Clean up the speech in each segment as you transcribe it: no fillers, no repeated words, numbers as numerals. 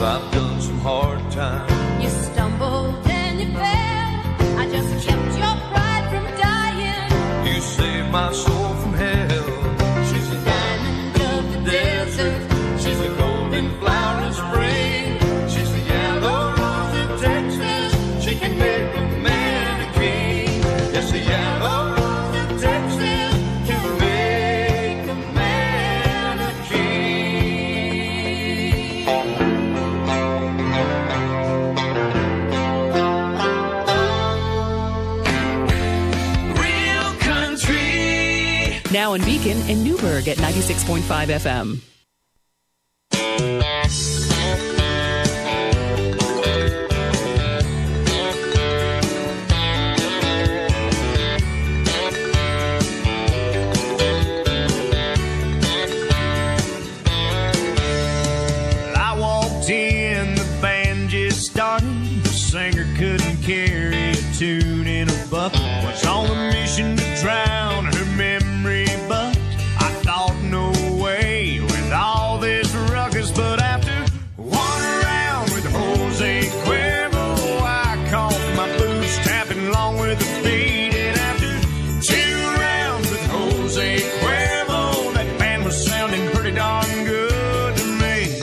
I've done some hard times. You stumbled and you fell. I just kept your pride from dying. You saved my soul from hell. She's a diamond of the desert. She's a golden flower of spring. She's the yellow rose of Texas. She can make a man a king. Yes, the yellow rose of Texas can make a man a king. Real country. Now in Beacon and Newburgh at 96.5 FM. I walked in, the band just started. The singer couldn't carry a tune in a bucket. Was on a mission to drown her memory, but I thought no way with all this ruckus. But after one round with Jose Cuervo, I caught my boots tapping along with the beat. And after two rounds with Jose Cuervo, that band was sounding pretty darn good to me.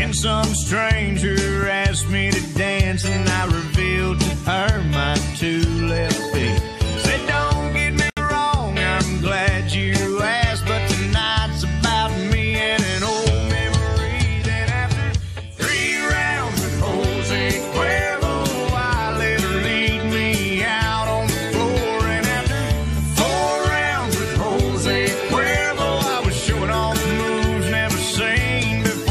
And some stranger asked me to dance, and I revealed to her my two left feet. Said, don't get me wrong, I'm glad you asked, but tonight's about me and an old memory. Then after three rounds with Jose Cuervo, I let her lead me out on the floor. And after four rounds with Jose Cuervo, I was showing off moves never seen before.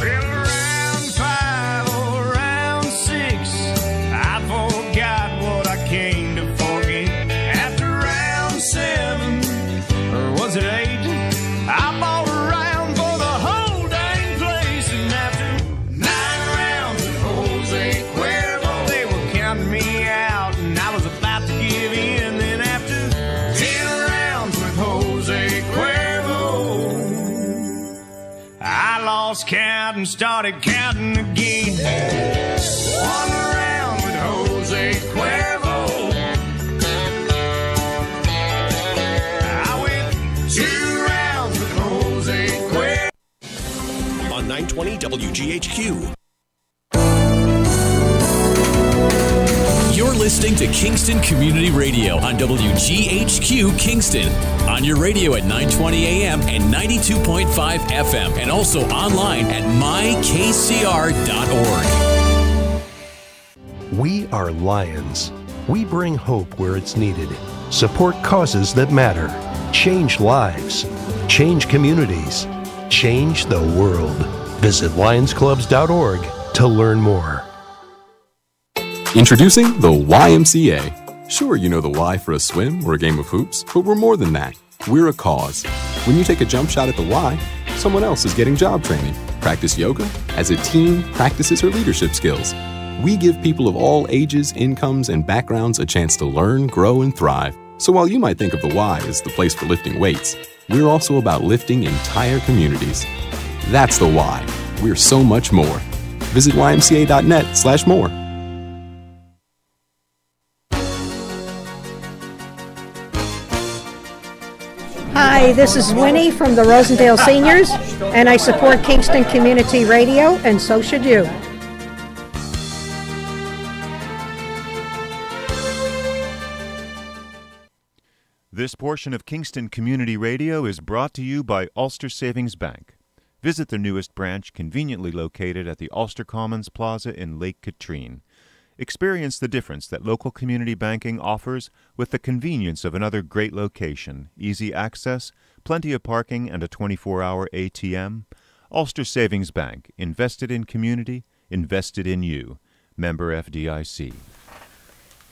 Well, round five or round six, I forgot what I came to forget. After round seven, or was it eight, I bought a round for the whole dang place. And after 9 rounds with Jose Cuervo, they were counting me out, and I was about to give in. Then after 10 rounds with Jose Cuervo, I lost count and started counting again. One round with Jose Cuervo, I went 2 rounds with Jose Cuervo. On 920 WGHQ. You're listening to Kingston Community Radio on WGHQ Kingston. On your radio at 920 AM and 92.5 FM, and also online at mykcr.org. We are Lions. We bring hope where it's needed, support causes that matter, change lives, change communities, change the world. Visit lionsclubs.org to learn more. Introducing the YMCA. Sure, you know the Y for a swim or a game of hoops, but we're more than that. We're a cause. When you take a jump shot at the Y, someone else is getting job training. Practice yoga as a team practices her leadership skills. We give people of all ages, incomes, and backgrounds a chance to learn, grow, and thrive. So while you might think of the Y as the place for lifting weights, we're also about lifting entire communities. That's the Y. We're so much more. Visit ymca.net/more. Hi, this is Winnie from the Rosendale Seniors, and I support Kingston Community Radio, and so should you. This portion of Kingston Community Radio is brought to you by Ulster Savings Bank. Visit their newest branch, conveniently located at the Ulster Commons Plaza in Lake Katrine. Experience the difference that local community banking offers with the convenience of another great location, easy access, plenty of parking, and a 24-hour ATM. Ulster Savings Bank, invested in community, invested in you. Member FDIC.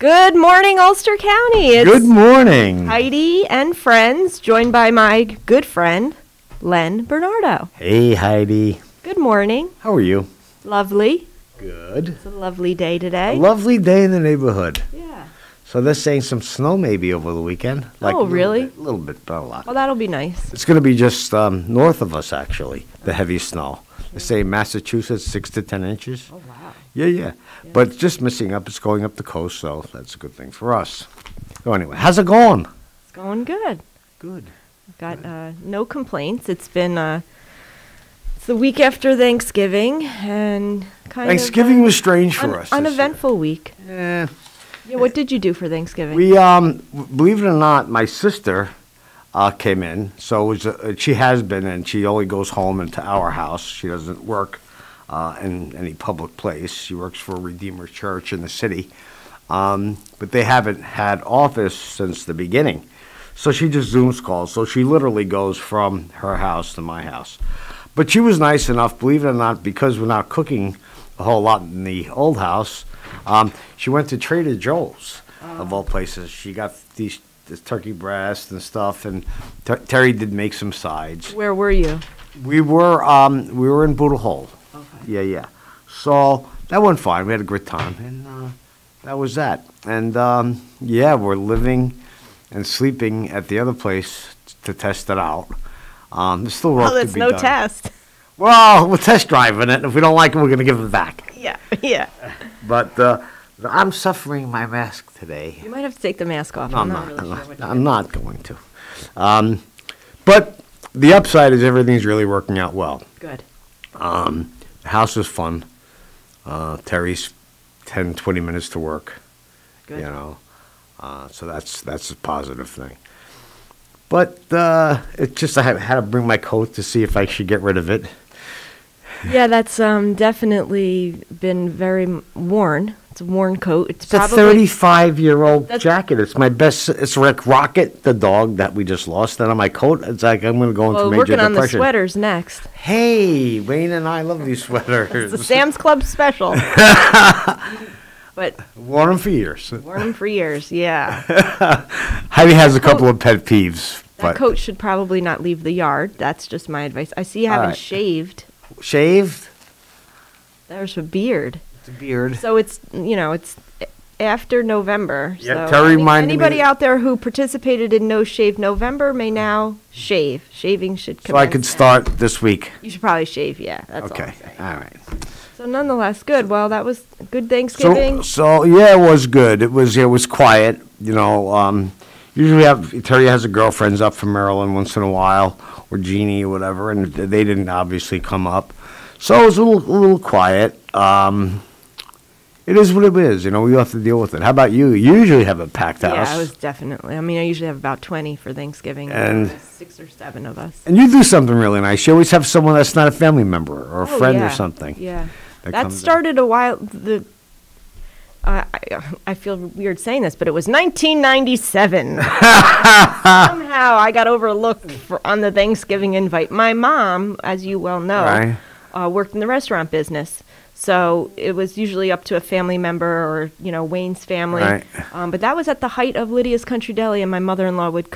Good morning, Ulster County. It's Good morning. Heidi and friends, joined by my good friend, Len Bernardo. Hey, Heidi. Good morning. How are you? Lovely. Good. It's a lovely day today. A lovely day in the neighborhood. Yeah. So they're saying some snow maybe over the weekend. Oh, really? A little bit, but a lot. Well, that'll be nice. It's going to be just north of us, actually, the heavy snow. They say Massachusetts, 6 to 10 inches. Oh, wow. Yeah. But it's just missing up. It's going up the coast, so that's a good thing for us. So anyway, how's it going? It's going good. Good. I've got no complaints. It's been it's the week after Thanksgiving, and Thanksgiving was strange for us. Uneventful week. Yeah. Yeah. What did you do for Thanksgiving? We believe it or not, my sister came in. So it was, she has been, and she only goes home into our house. She doesn't work in any public place. She works for Redeemer Church in the city. But they haven't had office since the beginning. So she just Zooms calls. So she literally goes from her house to my house. But she was nice enough, believe it or not, because we're not cooking a whole lot in the old house. She went to Trader Joe's, of all places. She got this turkey breast and stuff, and Terry did make some sides. Where were you? We were in Boodle Hole. Okay. Yeah. So that went fine. We had a great time, and that was that. And we're living and sleeping at the other place to test it out. There's still work to be done. Well, it's no test. Well, we're test driving it. If we don't like it, we're going to give it back. Yeah. But I'm suffering my mask today. You might have to take the mask off. No, I'm not really sure what to do. I'm not going to. But the upside is everything's really working out well. Good. The house is fun. Terry's 10, 20 minutes to work. Good. You know, so that's a positive thing. But it's just I had to bring my coat to see if I should get rid of it. Yeah, that's definitely been very worn. It's a worn coat. It's a probably 35-year-old jacket. It's my best. It's like Rocket, the dog that we just lost. And on my coat, it's like I'm going to go into major working depression. on the sweaters next. Hey, Wayne and I love these sweaters. It's a Sam's Club special. But worn them for years. Worn them for years, yeah. Heidi has a couple of pet peeves. That coat should probably not leave the yard. That's just my advice. I see you haven't shaved. Shaved? There's a beard. It's a beard. So it's, it's after November. Yeah, so Terry reminded me. Anybody out there who participated in No Shave November may now shave. Shaving should commence. So I could start this week. You should probably shave, yeah. That's okay. All right. So nonetheless, good. Well, that was a good Thanksgiving. So yeah, it was good. It was quiet. Usually Terry has a girlfriends up from Maryland once in a while, or Jeannie or whatever, and they didn't obviously come up. So it was a little quiet. It is what it is. We have to deal with it. How about you? You usually have a packed house. Yeah, I was definitely. I usually have about 20 for Thanksgiving. And 6 or 7 of us. And you do something really nice. You always have someone that's not a family member or a friend or something. Yeah. That started a while. I feel weird saying this, but it was 1997. Somehow I got overlooked on the Thanksgiving invite. My mom, as you well know, worked in the restaurant business. So it was usually up to a family member or, Wayne's family. Right. But that was at the height of Lydia's Country Deli, and my mother-in-law would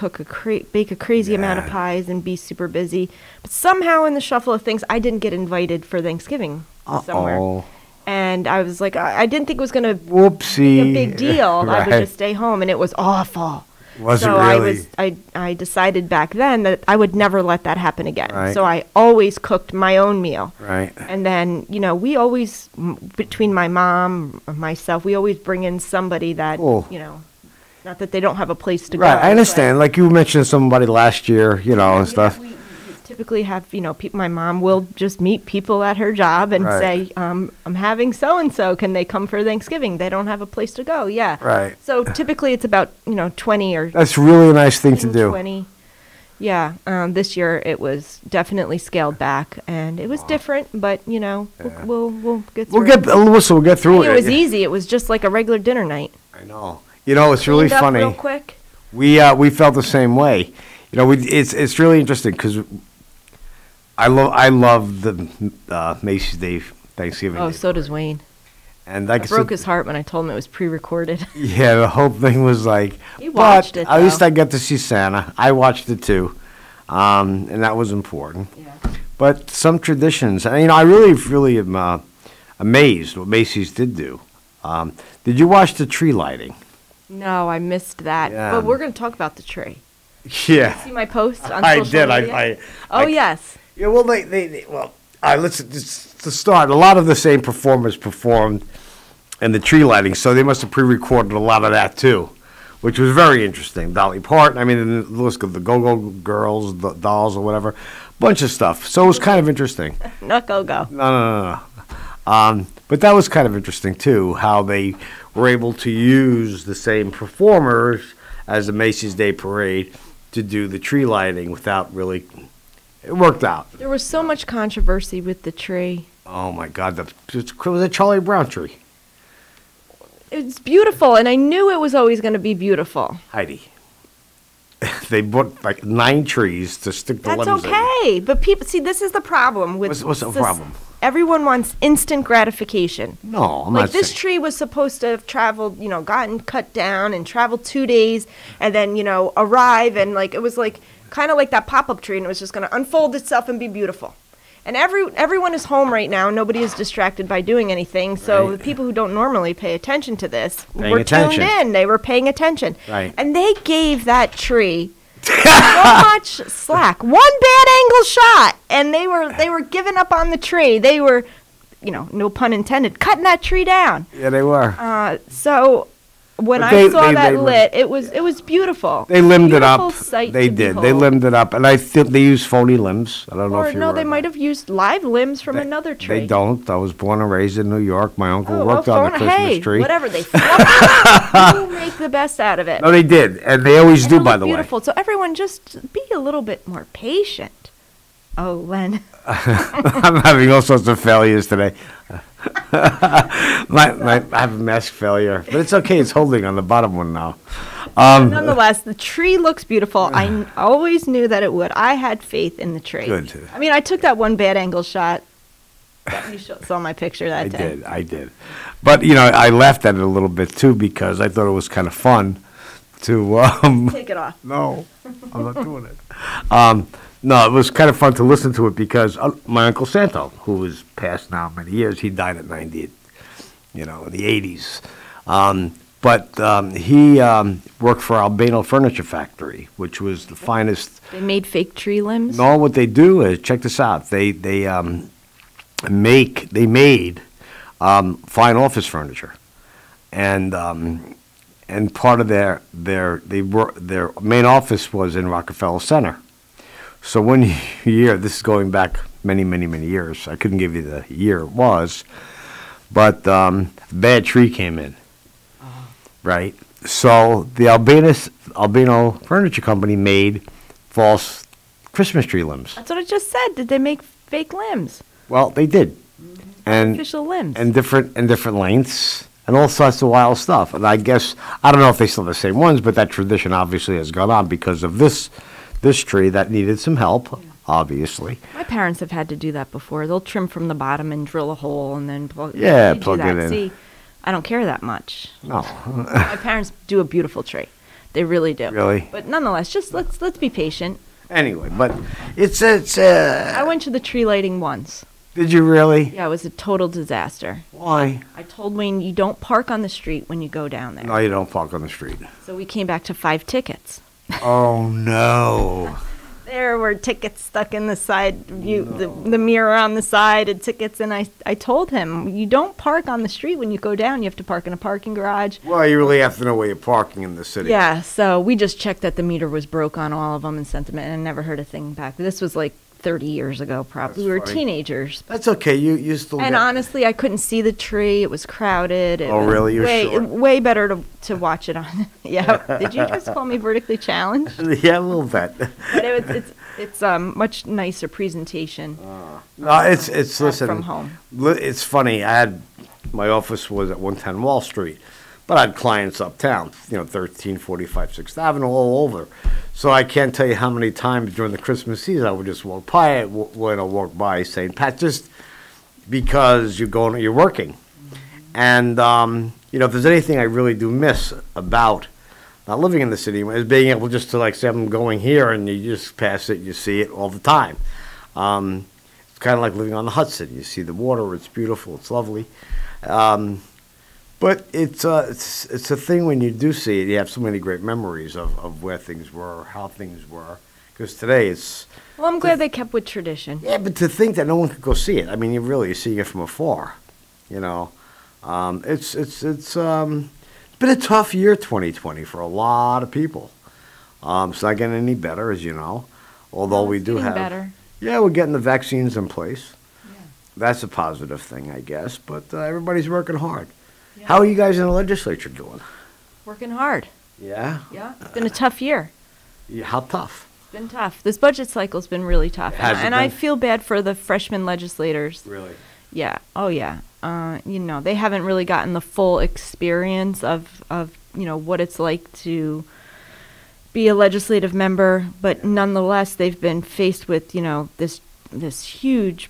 bake a crazy amount of pies and be super busy. But somehow in the shuffle of things, I didn't get invited for Thanksgiving somewhere. And I was like, I didn't think it was going to be a big deal. I would just stay home, and it was awful. Was it really? I decided back then that I would never let that happen again. Right. So I always cooked my own meal. Right. And then, we always, between my mom, myself, we always bring in somebody that, not that they don't have a place to go. Right, I understand. Like you mentioned somebody last year, and stuff. We typically have, my mom will just meet people at her job and say, I'm having so-and-so, can they come for Thanksgiving? They don't have a place to go, yeah. Right. So typically it's about, 20 or... That's really a nice thing to do. 20. Yeah, this year it was definitely scaled back, and it was different, but, we'll get through it. We'll get through it. It was easy. It was just like a regular dinner night. I know. It's really funny. Real quick. We felt the same way. It's really interesting because I love the Macy's Day Thanksgiving. Oh, Day so does Wayne. And like I broke his heart when I told him it was pre-recorded. Yeah, the whole thing was like. He watched it, at least though. I got to see Santa. I watched it too, and that was important. Yeah. But some traditions, and, I really am amazed what Macy's did do. Did you watch the tree lighting? No, I missed that. Yeah. But we're going to talk about the tree. Yeah. See my post on I social did. media? Yes. Yeah. Well, all right. Let's to start. A lot of the same performers performed in the tree lighting, so they must have pre-recorded a lot of that too, which was very interesting. Dolly Parton. I mean, the list of the Go-Go Girls, the Dolls, or whatever, bunch of stuff. So it was kind of interesting. Not Go-Go. No. But that was kind of interesting too, how they were able to use the same performers as the Macy's Day Parade to do the tree lighting without really. It worked out. There was so much controversy with the tree. Oh my God, it was a Charlie Brown tree. It's beautiful, and I knew it was always going to be beautiful. Heidi. They bought like 9 trees to stick the That's limbs in. okay, but people see this is the problem with What's the problem? Everyone wants instant gratification. No, I'm like not this saying. tree was supposed to have traveled, gotten cut down and traveled 2 days, and then arrive, and like it was like kind of like that pop-up tree, and it was just going to unfold itself and be beautiful. And everyone is home right now. Nobody is distracted by doing anything. So Right. the people who don't normally pay attention to this Paying were attention. tuned in. They were paying attention. Right. And they gave that tree so much slack. One bad angle shot, and they were giving up on the tree. They were, no pun intended, cutting that tree down. Yeah, they were. So when But I saw they that were- lit, it was beautiful. They limbed it Beautiful up. sight They to did. They behold. limbed it up, and I think they used phony limbs. I don't know Or if you no, were they on might that. have used live limbs from another tree. They don't. I was born and raised in New York. My uncle Oh, worked well, on the Christmas hey, tree. whatever they fluff it, you make the best out of it. No, they did, and they always And do, it'll by look the beautiful. So everyone, just be a little bit more patient. Oh, Len. I'm having all sorts of failures today. I have a mask failure, but it's okay. It's holding on the bottom one now. Nonetheless, the tree looks beautiful. I always knew that it would. I had faith in the tree. Good. I mean, I took that one bad angle shot. You saw my picture that day. I did. But, I laughed at it a little bit, too, because I thought it was kind of fun to... Take it off. No, I'm not doing it. No, it was kind of fun to listen to it because my Uncle Santo, who is passed now many years, he died at 90, in the 80s. But he worked for Albano Furniture Factory, which was the finest. They made fake tree limbs? No, what they do is, check this out, they made fine office furniture. And part of their main office was in Rockefeller Center. So one year, this is going back many, many, many years. I couldn't give you the year it was, but a bad tree came in, right? So the Albino Furniture Company made false Christmas tree limbs. That's what I just said. Did they make fake limbs? Well, they did, and Artificial limbs. and different lengths. And all sorts of wild stuff. And I guess, I don't know if they still have the same ones, but that tradition obviously has gone on because of this tree that needed some help, obviously. My parents have had to do that before. They'll trim from the bottom and drill a hole and then plug Yeah, they do plug it that. in. See, I don't care that much. No. My parents do a beautiful tree. They really do. Really? But nonetheless, just let's be patient. Anyway, but it's I went to the tree lighting once. Did you really? Yeah, it was a total disaster. Why? I told Wayne, you don't park on the street when you go down there. No, you don't park on the street. So we came back to 5 tickets. Oh, no. There were tickets stuck in the side view, the mirror on the side, and tickets. And I told him, you don't park on the street when you go down. You have to park in a parking garage. Well, you really have to know where you're parking in the city. Yeah, so we just checked that the meter was broke on all of them and sent them in and never heard a thing back. This was like 30 years ago, probably. We were funny. teenagers. That's okay. You still And get... honestly, I couldn't see the tree. It was crowded. It Oh, was really? You're sure? way better to watch it on. Yeah. Did you just call me vertically challenged? Yeah, a little bit. But it's much nicer presentation. No, it's listen. from home. It's funny. My office was at 110 Wall Street, but I had clients uptown. 1345 6th Avenue, all over. So I can't tell you how many times during the Christmas season I would just walk by, saying, Pat, just because you're working, And, you know, if there's anything I really do miss about not living in the city, is being able just to, like, say I'm going here and you just pass it, you see it all the time. It's kind of like living on the Hudson. You see the water, it's beautiful, it's lovely. But it's a thing when you do see it, you have so many great memories of where things were, how things were. Because today it's... Well, I'm glad they kept with tradition. Yeah, but to think that no one could go see it, I mean, you're seeing it from afar, you know. It's been a tough year, 2020, for a lot of people. It's not getting any better, as you know, although we do have... better. Yeah, we're getting the vaccines in place. Yeah. That's a positive thing, I guess, but everybody's working hard. Yeah. How are you guys in the legislature doing? Working hard. Yeah? Yeah, it's been a tough year. Yeah, how tough? It's been tough. This budget cycle's been really tough. And I feel bad for the freshman legislators. Really? Yeah. Oh, yeah. You know, they haven't really gotten the full experience of you know, what it's like to be a legislative member, but nonetheless, they've been faced with, you know, this huge,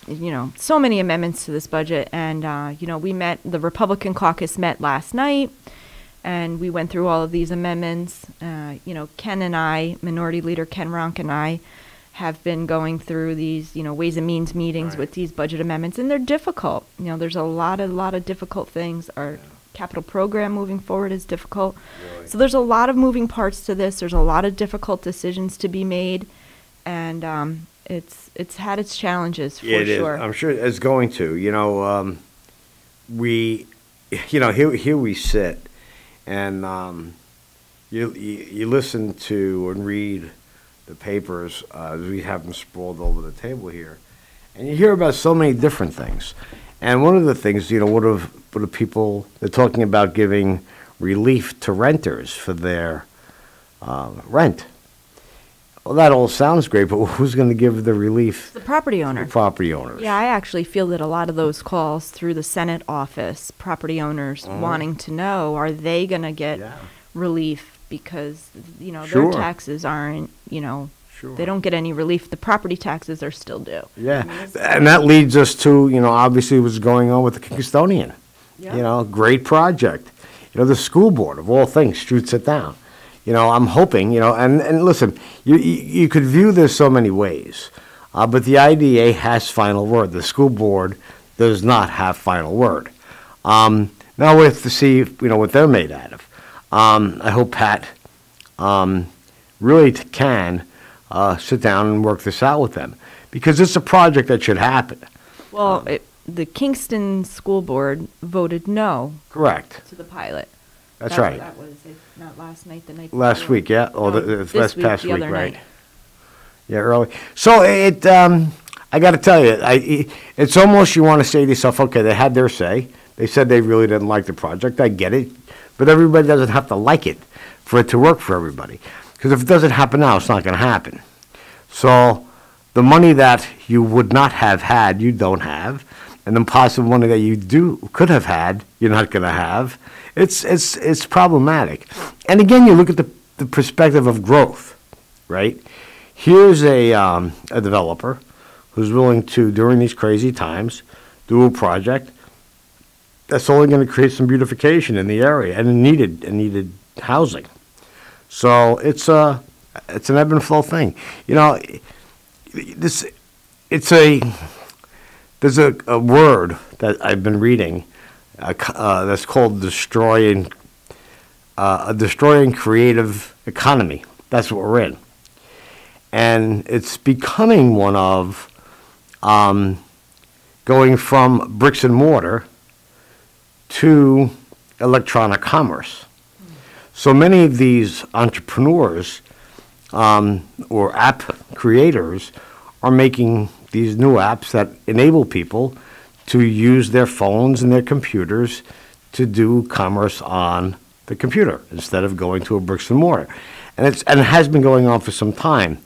you know, so many amendments to this budget. And, you know, the Republican caucus met last night, and we went through all of these amendments. You know, Ken and I, Minority Leader Ken Ronk and I, have been going through these, you know, Ways and Means meetings with these budget amendments, and they're difficult. You know, there's a lot of difficult things. Our capital program moving forward is difficult. Really? So there's a lot of moving parts to this. There's a lot of difficult decisions to be made, and it's had its challenges for sure. I'm sure it's going to. You know, here we sit, and you listen to and read the papers as we have them sprawled over the table here, and you hear about so many different things. And one of the things, you know, what are people, they're talking about giving relief to renters for their rent. Well, that all sounds great, but who's going to give the relief? The property owner. The property owners. Yeah, I actually feel that a lot of those calls through the Senate office, property owners wanting to know, are they going to get relief? Because, you know, their taxes aren't, you know, they don't get any relief. The property taxes are still due. Yeah, and that leads us to, you know, obviously what's going on with the Kingstonian. Yeah. You know, great project. You know, the school board, of all things, shoots it down. You know, I'm hoping, you know, and listen, you could view this so many ways, but the IDA has final word. The school board does not have final word. Now we have to see, you know, what they're made out of. I hope Pat really can sit down and work this out with them, because it's a project that should happen. Well, the Kingston School Board voted no. Correct. To the pilot. That's right. That was not last night, the night before. Last week, yeah. Or this past week, week, right? Night. Yeah, early. So I got to tell you, it's almost, you want to say to yourself, okay, they had their say. They said they really didn't like the project. I get it. But everybody doesn't have to like it for it to work for everybody. Because if it doesn't happen now, it's not going to happen. So the money that you would not have had, you don't have. And the possible money that you could have had, you're not going to have. It's problematic. And again, you look at the perspective of growth, right? Here's a developer who's willing to, during these crazy times, do a project that's only going to create some beautification in the area and needed housing. So it's an ebb and flow thing. You know, there's a word that I've been reading that's called destroying creative economy. That's what we're in, and it's becoming one of going from bricks and mortar to electronic commerce. So many of these entrepreneurs or app creators are making these new apps that enable people to use their phones and their computers to do commerce on the computer instead of going to a bricks and mortar. And it has been going on for some time.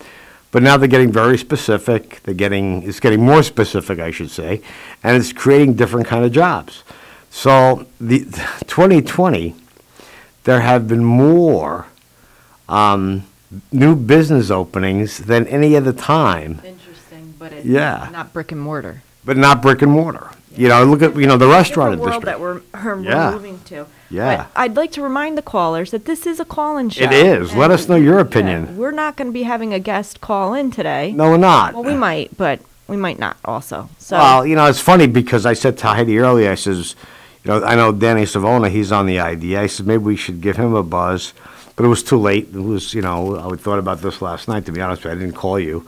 But now they're getting very specific. It's getting more specific, I should say, and it's creating different kind of jobs. So the 2020, there have been more new business openings than any other time. Interesting, but it's not brick and mortar. But not brick and mortar. look at, the restaurant Different world industry. that we're Yeah. moving to. Yeah. But I'd like to remind the callers that this is a call-in show. It is. Let and, us know your opinion. We're not going to be having a guest call in today. No, we're not. Well, we might, but we might not also. So Well, it's funny because I said to Heidi earlier, I says, I know Danny Savona, he's on the idea. I said maybe we should give him a buzz, but it was too late. It was, I thought about this last night, to be honest with you. I didn't call you.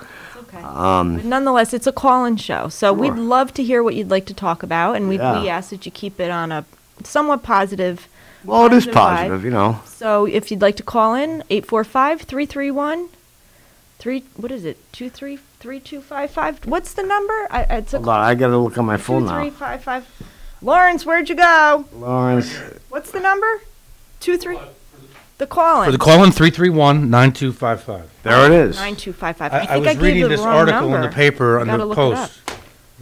okay. But nonetheless, it's a call-in show. So we'd love to hear what you'd like to talk about, and we ask that you keep it on a somewhat positive. Well, it is vibe. positive, So if you'd like to call in, 845-331, what is it, 233255? What's the number? It's a Hold on, I got to look on my phone now. 2355. Lawrence, where'd you go? Lawrence. What's the number? 23. The call-in. For the call-in, 331-9255. There it is. 9255. I think was I gave reading the this wrong article number. in the paper I on gotta the look it up. Post.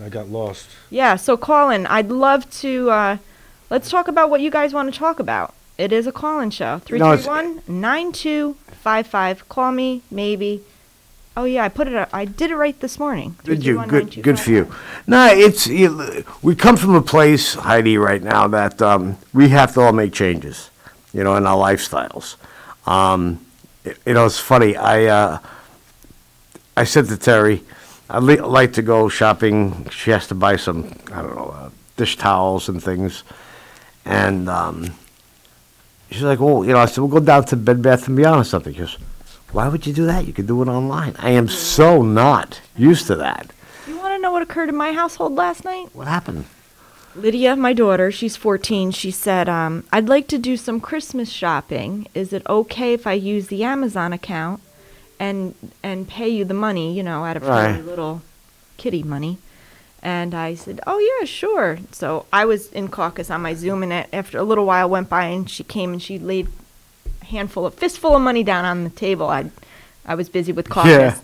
I got lost. Yeah, so call in. I'd love to, let's talk about what you guys want to talk about. It is a call-in show. 331-9255. Call me, maybe. Oh, yeah, I did it right this morning. Did you? Good for you. No, we come from a place, Heidi, right now that we have to all make changes, in our lifestyles. It's funny. I said to Terry, I'd like to go shopping. She has to buy some, I don't know, dish towels and things. And she's like, well, I said, we'll go down to Bed Bath & Beyond or something. She goes, why would you do that? You could do it online. I am so not used to that. You want to know what occurred in my household last night? What happened? Lydia, my daughter, she's 14. She said, I'd like to do some Christmas shopping. Is it okay if I use the Amazon account and pay you the money, out of her little kitty money? And I said, oh, yeah, sure. So I was in caucus on my Zoom, and after a little while went by, and she came and she laid fistful of money down on the table. I was busy with caucus. Yeah.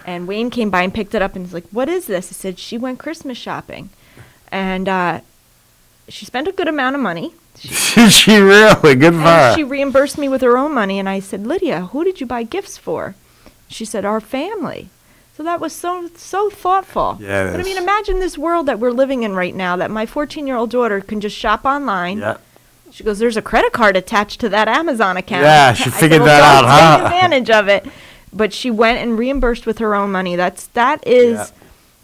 And Wayne came by and picked it up and was like, what is this? I said, she went Christmas shopping. And she spent a good amount of money. She really? Good for her. And she reimbursed me with her own money. And I said, Lydia, who did you buy gifts for? She said, our family. So that was so thoughtful. Yeah, but I mean, imagine this world that we're living in right now, that my 14-year-old daughter can just shop online. Yeah. She goes, there's a credit card attached to that Amazon account. Yeah, she figured I said, well, that out, take advantage of it. But she went and reimbursed with her own money. That is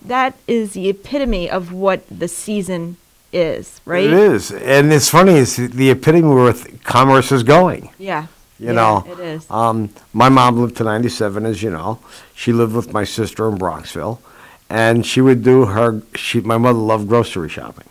the epitome of what the season is, right? It is. And it's funny, it's the epitome where commerce is going. Yeah. It is. My mom lived to 97, as you know. She lived with my sister in Bronxville. And she would do my mother loved grocery shopping.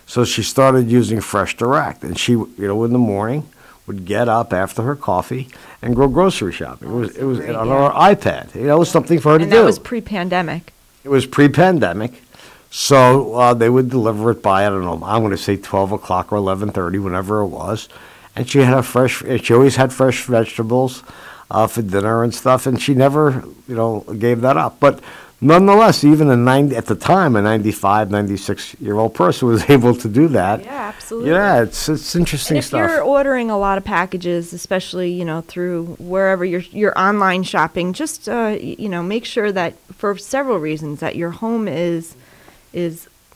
So she started using Fresh Direct, and she, in the morning, would get up after her coffee and go grocery shopping. It was on her iPad. It was something for her to do. And that was pre-pandemic. It was pre-pandemic, so they would deliver it by, I don't know, I'm going to say 12 o'clock or 11:30, whenever it was. And she had she always had fresh vegetables for dinner and stuff, and she never, gave that up. But nonetheless, even at the time, a 95, 96-year-old person was able to do that. Yeah, absolutely. Yeah, it's interesting stuff. If you're ordering a lot of packages, especially, through wherever you're online shopping, just, make sure that for several reasons that your home is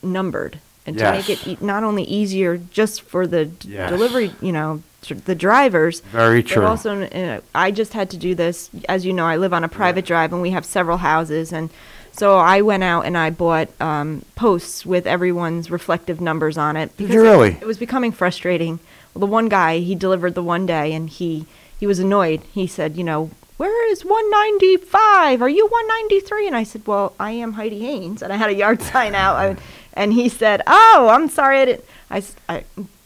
numbered. And to make it not only easier just for the delivery, the drivers. Very true. But also, I just had to do this. As you know, I live on a private drive, and we have several houses. And so I went out and I bought posts with everyone's reflective numbers on it. Did you really? It was becoming frustrating. Well, the one guy, he delivered the one day, and he was annoyed. He said, where is 195? Are you 193? And I said, well, I am Heidi Haynes. And I had a yard sign out. And he said, oh, I'm sorry, I didn't.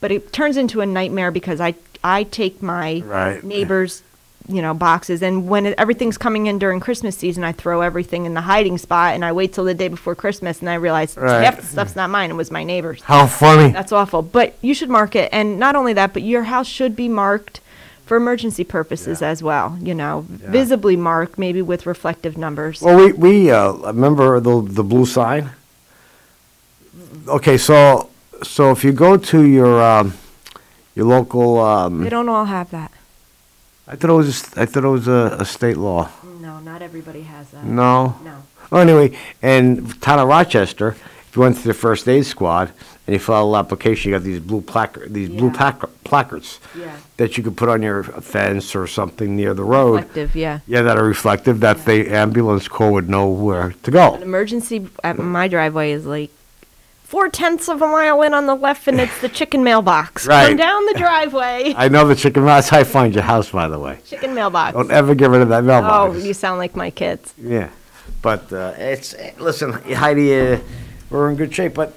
But it turns into a nightmare because I take my neighbors' boxes, and when everything's coming in during Christmas season, I throw everything in the hiding spot, and I wait till the day before Christmas, and I realize half the stuff's not mine, it was my neighbor's. How funny. That's awful. But you should mark it, and not only that, but your house should be marked for emergency purposes as well, visibly marked, maybe with reflective numbers. Well, we remember the blue sign? Okay, so if you go to your local... they don't all have that. I thought it was a state law. No, not everybody has that. No? No. Well, anyway, in town of Rochester, if you went to the first aid squad and you fill out a little application, you got these blue placards that you could put on your fence or something near the road. Reflective, yeah. Yeah, that are reflective, that the ambulance corps would know where to go. An emergency at my driveway is like 0.4 of a mile in on the left, and it's the chicken mailbox. Right. Come down the driveway. I know the chicken. That's how I find your house, by the way. Chicken mailbox. Don't ever get rid of that mailbox. Oh, you sound like my kids. Yeah, but listen, Heidi, we're in good shape. But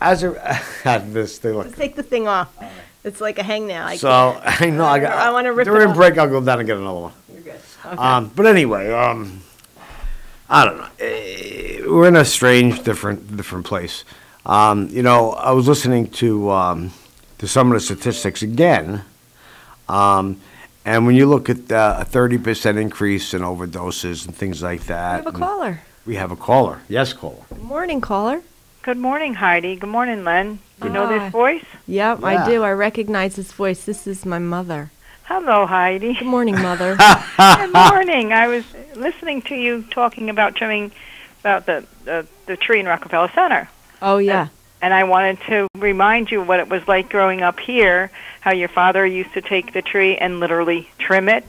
as this thing, look. Let's take the thing off. It's like a hangnail. I know. I want to rip it during off. break. I'll go down and get another one. You're good. Okay. But anyway, I don't know. We're in a strange, different place. I was listening to some of the statistics again, and when you look at a 30% increase in overdoses and things like that. We have a caller. We have a caller. Yes, caller. Good morning, caller. Good morning, Heidi. Good morning, Len. You know this voice? Yep, Yeah. I do. I recognize this voice. This is my mother. Hello, Heidi. Good morning, Mother. Good morning. I was listening to you talking about trimming about the tree in Rockefeller Center. Oh, yeah. And I wanted to remind you what it was like growing up here, how your father used to take the tree and literally trim it.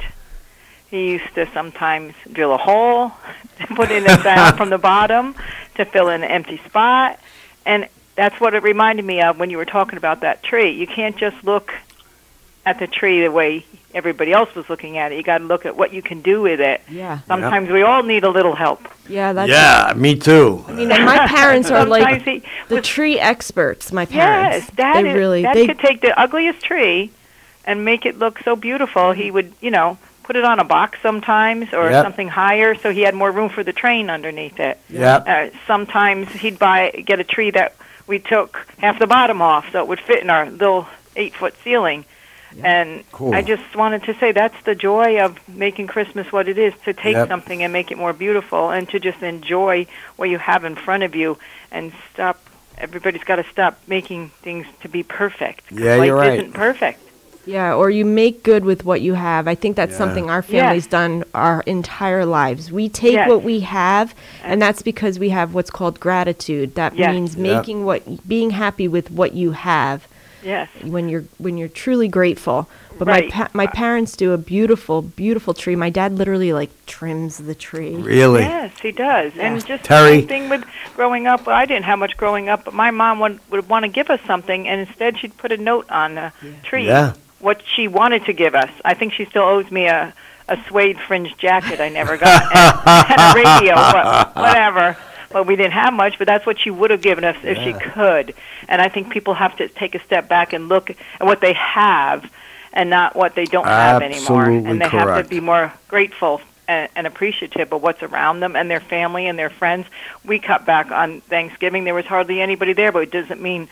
He used to sometimes drill a hole, to put in a sound from the bottom to fill in an empty spot. And that's what it reminded me of when you were talking about that tree. You can't just look at the tree the way everybody else was looking at it. You got to look at what you can do with it. Yeah. Sometimes we all need a little help. Yeah, that's Yeah, me too. I mean, and my parents are like Sometimes the tree experts, my parents. Yes, that they really that they could take the ugliest tree and make it look so beautiful. He would, put it on a box sometimes or Yep. something higher so he had more room for the train underneath it. Yep. Sometimes he'd get a tree that we took half the bottom off so it would fit in our little 8-foot ceiling. And Cool. I just wanted to say that's the joy of making Christmas what it is, to take Yep. something and make it more beautiful and to just enjoy what you have in front of you and stop. Everybody's got to stop making things to be perfect. 'cause Yeah, life you're right. isn't perfect. Yeah, or you make good with what you have. I think that's Yeah. something our family's done our entire lives. We take Yes. what we have, and that's because we have what's called gratitude. That Yes. means Yep. being happy with what you have Yes. when you're truly grateful. But Right. my parents do a beautiful, beautiful tree. My dad literally trims the tree. Really? Yes, he does. Yeah. And just Terry. the same thing with growing up. I didn't have much growing up, but my mom would want to give us something, and instead she'd put a note on the tree. Yeah. What she wanted to give us. I think she still owes me a suede fringe jacket I never got and a radio, but whatever. But we didn't have much, but that's what she would have given us if she could. And I think people have to take a step back and look at what they have and not what they don't have anymore. Absolutely And they have correct. to be more grateful and appreciative of what's around them and their family and their friends. We cut back on Thanksgiving. There was hardly anybody there, but it doesn't mean,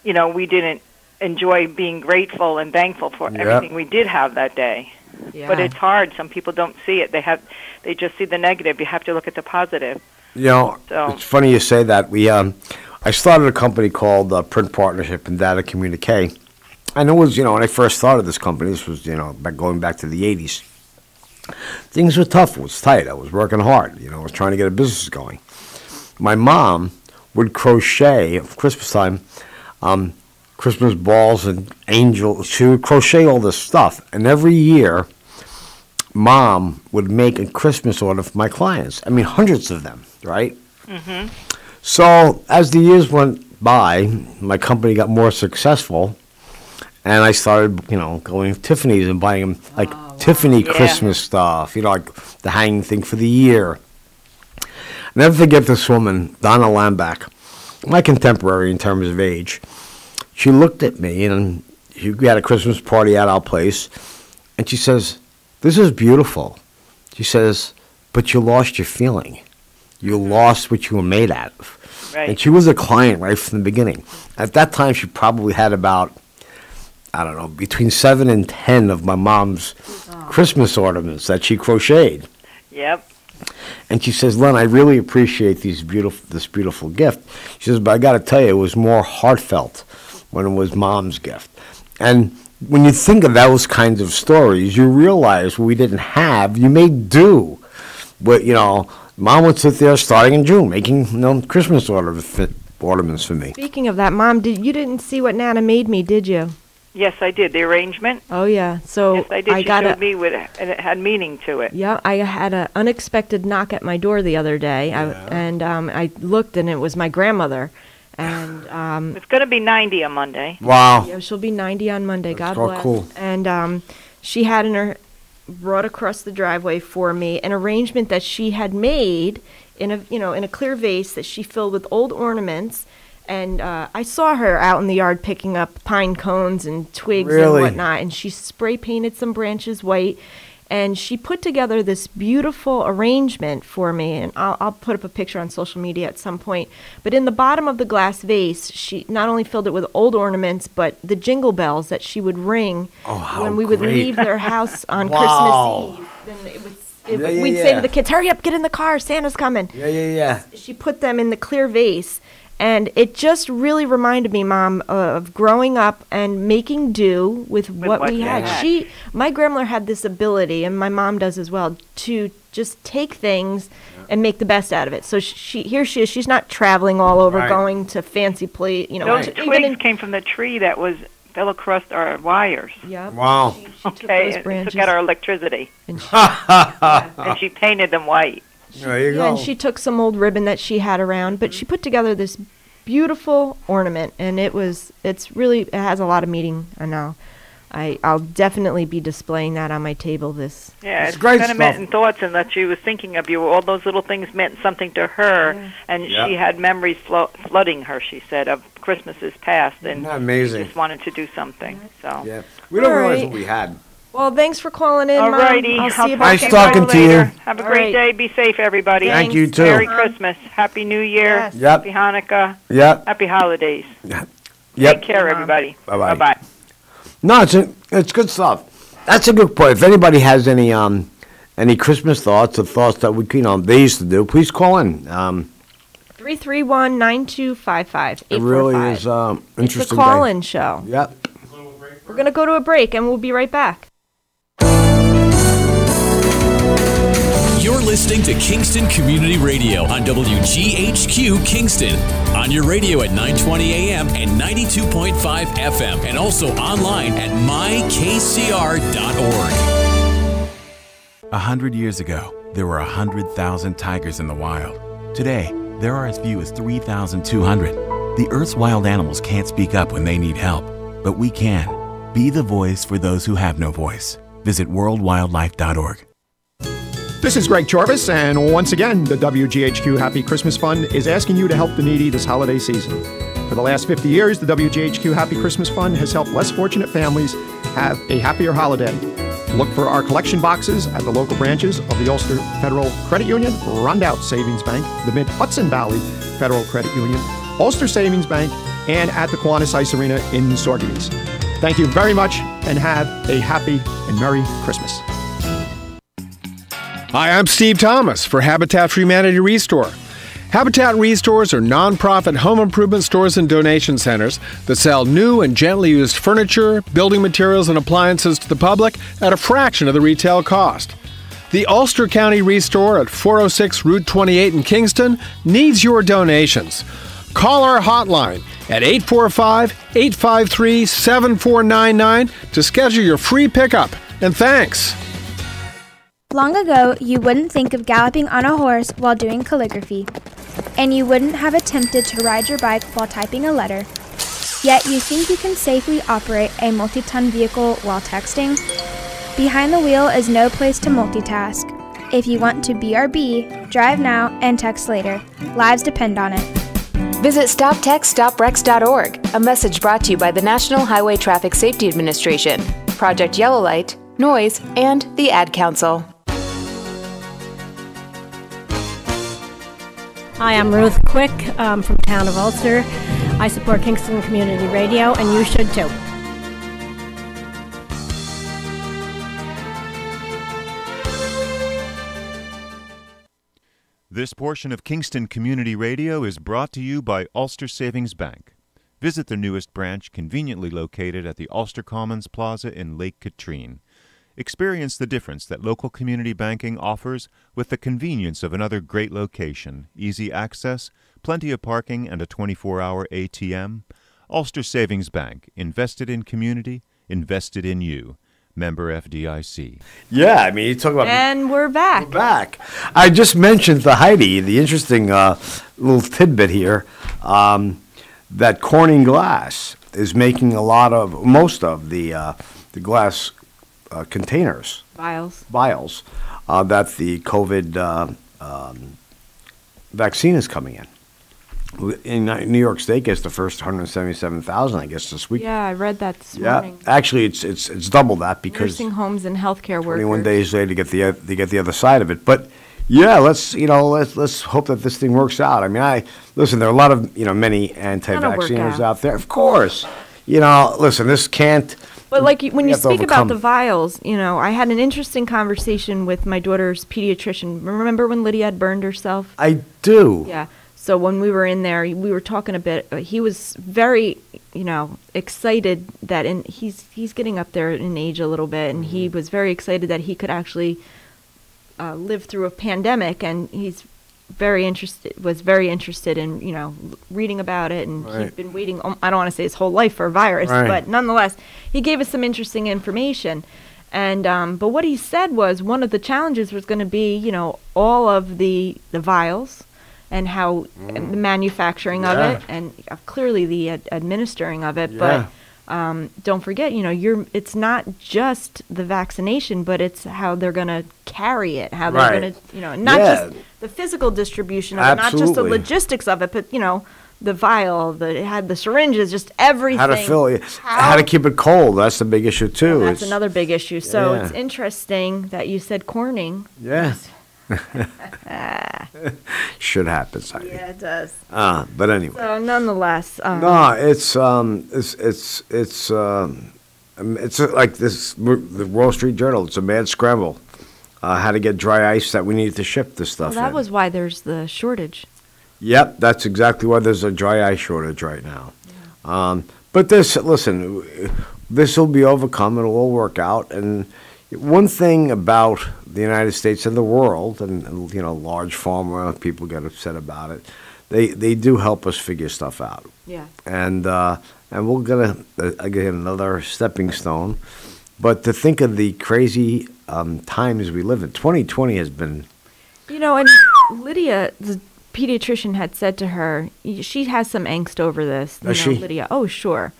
we didn't enjoy being grateful and thankful for everything we did have that day. Yeah. But it's hard. Some people don't see it. They just see the negative. You have to look at the positive. So. It's funny you say that. I started a company called Print Partnership and Data Communique. And it was, when I first started this company, this was, going back to the 80s. Things were tough. It was tight. I was working hard. I was trying to get a business going. My mom would crochet at Christmas time, Christmas balls and angels. She would crochet all this stuff. And every year, Mom would make a Christmas order for my clients. I mean, hundreds of them, right? Mm-hmm. So as the years went by, my company got more successful, and I started, going to Tiffany's and buying them, Tiffany Christmas stuff, like the hanging thing for the year. Never forget this woman, Donna Lambach, my contemporary in terms of age. She looked at me, and we had a Christmas party at our place, and she says, "This is beautiful." She says, "But you lost your feeling. You lost what you were made out of." Right. And she was a client right from the beginning. At that time, she probably had about, between 7 and 10 of my mom's Christmas ornaments that she crocheted. Yep. And she says, "Len, I really appreciate this beautiful gift." She says, "But I got to tell you, it was more heartfelt when it was Mom's gift." And when you think of those kinds of stories, you realize what we didn't have, you made do. But, Mom would sit there starting in June making Christmas orders ornaments for me. Speaking of that, Mom, you didn't see what Nana made me, did you? Yes, I did. The arrangement. Oh yeah. So yes, I did. She got showed me and it had meaning to it. Yeah, I had an unexpected knock at my door the other day, I looked and it was my grandmother, and it's going to be 90 on Monday. Wow. Yeah, she'll be 90 on Monday. God so bless. cool. And she had brought across the driveway for me an arrangement that she had made in a clear vase that she filled with old ornaments. And I saw her out in the yard picking up pine cones and twigs and whatnot, and she spray painted some branches white, and she put together this beautiful arrangement for me, and I'll put up a picture on social media at some point. But in the bottom of the glass vase, she not only filled it with old ornaments, but the jingle bells that she would ring when we would leave their house on Christmas Eve. Then we'd say to the kids, "Hurry up, get in the car, Santa's coming." Yeah. She put them in the clear vase. And it just really reminded me, Mom, of growing up and making do with what we had. My grandmother had this ability, and my mom does as well, to just take things and make the best out of it. So here she is. She's not traveling all over, going to fancy place. Those twigs came from the tree that fell across our wires. Yeah. Wow. Okay. Took out our electricity. And she painted them white. There you go. And she took some old ribbon that she had around, but she put together this beautiful ornament, and it has a lot of meaning. I know. I'll definitely be displaying that on my table this. Yeah, it's great sentiment stuff. and thoughts, and that she was thinking of you. All those little things meant something to her, and she had memories flooding her. She said of Christmases past, and Isn't that amazing? she just wanted to do something. So Yeah, we don't realize what we had. Well, thanks for calling in, all Mom. righty. I'll see you about Nice talking to you. Have a great day. Be safe, everybody. Thank you, too. Merry Christmas. Happy New Year. Yes. Yep. Happy Hanukkah. Yep. Happy holidays. Yep. Take care, everybody. Bye-bye. Bye-bye. No, it's good stuff. That's a good point. If anybody has any Christmas thoughts or thoughts that they used to do, please call in. 331-9255. It really is interesting. It's a call-in show. Yep. We're going to go to a break, and we'll be right back. You're listening to Kingston Community Radio on WGHQ Kingston. On your radio at 920 AM and 92.5 FM, and also online at mykcr.org. 100 years ago, there were 100,000 tigers in the wild. Today, there are as few as 3,200. The Earth's wild animals can't speak up when they need help, but we can. Be the voice for those who have no voice. Visit worldwildlife.org. This is Greg Chorvis, and once again, the WGHQ Happy Christmas Fund is asking you to help the needy this holiday season. For the last 50 years, the WGHQ Happy Christmas Fund has helped less fortunate families have a happier holiday. Look for our collection boxes at the local branches of the Ulster Federal Credit Union, Rondout Savings Bank, the Mid-Hudson Valley Federal Credit Union, Ulster Savings Bank, and at the Kiwanis Ice Arena in Sorgenes. Thank you very much, and have a happy and Merry Christmas. Hi, I'm Steve Thomas for Habitat for Humanity Restore. Habitat Restores are nonprofit home improvement stores and donation centers that sell new and gently used furniture, building materials, and appliances to the public at a fraction of the retail cost. The Ulster County Restore at 406 Route 28 in Kingston needs your donations. Call our hotline at 845-853-7499 to schedule your free pickup. And thanks. Long ago, you wouldn't think of galloping on a horse while doing calligraphy, and you wouldn't have attempted to ride your bike while typing a letter. Yet you think you can safely operate a multi-ton vehicle while texting? Behind the wheel is no place to multitask. If you want to BRB, drive now and text later. Lives depend on it. Visit StopTextStopWrecks.org, a message brought to you by the National Highway Traffic Safety Administration, Project Yellow Light, Noise, and the Ad Council. Hi, I'm Ruth Quick from Town of Ulster. I support Kingston Community Radio, and you should too. This portion of Kingston Community Radio is brought to you by Ulster Savings Bank. Visit their newest branch, conveniently located at the Ulster Commons Plaza in Lake Katrine. Experience the difference that local community banking offers with the convenience of another great location, easy access, plenty of parking, and a 24-hour ATM. Ulster Savings Bank, invested in community, invested in you. Member FDIC. Yeah, I mean, you talk about... And we're back. We're back. I just mentioned to Heidi the interesting little tidbit here, that Corning Glass is making most of the glass containers. Vials. That the COVID vaccine is coming in. In New York State gets the first 177,000, I guess, this week. Yeah, I read that this morning. Actually, it's double that because nursing homes and healthcare workers. 21 days later to get the other side of it. But yeah, let's hope that this thing works out. I mean, listen. There are a lot of many anti-vacciners out there, of course. Listen, this can't. But when you speak about the vials, I had an interesting conversation with my daughter's pediatrician. Remember when Lydia had burned herself? I do. Yeah. So when we were in there, we were talking a bit. He was very, excited that he's getting up there in age a little bit, and he was very excited that he could actually live through a pandemic, and he's was very interested in reading about it, and he'd been waiting. I don't want to say his whole life for a virus, but nonetheless, he gave us some interesting information. And but what he said was one of the challenges was going to be all of the vials. And how the manufacturing of it, and clearly the administering of it. But don't forget, it's not just the vaccination, but it's how they're going to carry it, how they're going to, not just the physical distribution of it, not just the logistics of it, but the vial, it had the syringes, just everything. How to fill it, how to keep it cold. That's the big issue too. That's another big issue. So it's interesting that you said Corning. Yeah. Should happen, Heidi. Yeah, it does. But anyway. So nonetheless, no, it's like this. The Wall Street Journal. It's a mad scramble. How to get dry ice that we need to ship this stuff. Well, that was why there's the shortage. Yep, that's exactly why there's a dry ice shortage right now. Yeah. But this will be overcome. It'll all work out. And one thing about the United States and the world, and large pharma, people get upset about it. They do help us figure stuff out. Yeah. And we'll get again another stepping stone. But to think of the crazy times we live in, 2020 has been. And Lydia, the pediatrician, had said to her, she has some angst over this. Does she? Lydia, oh sure,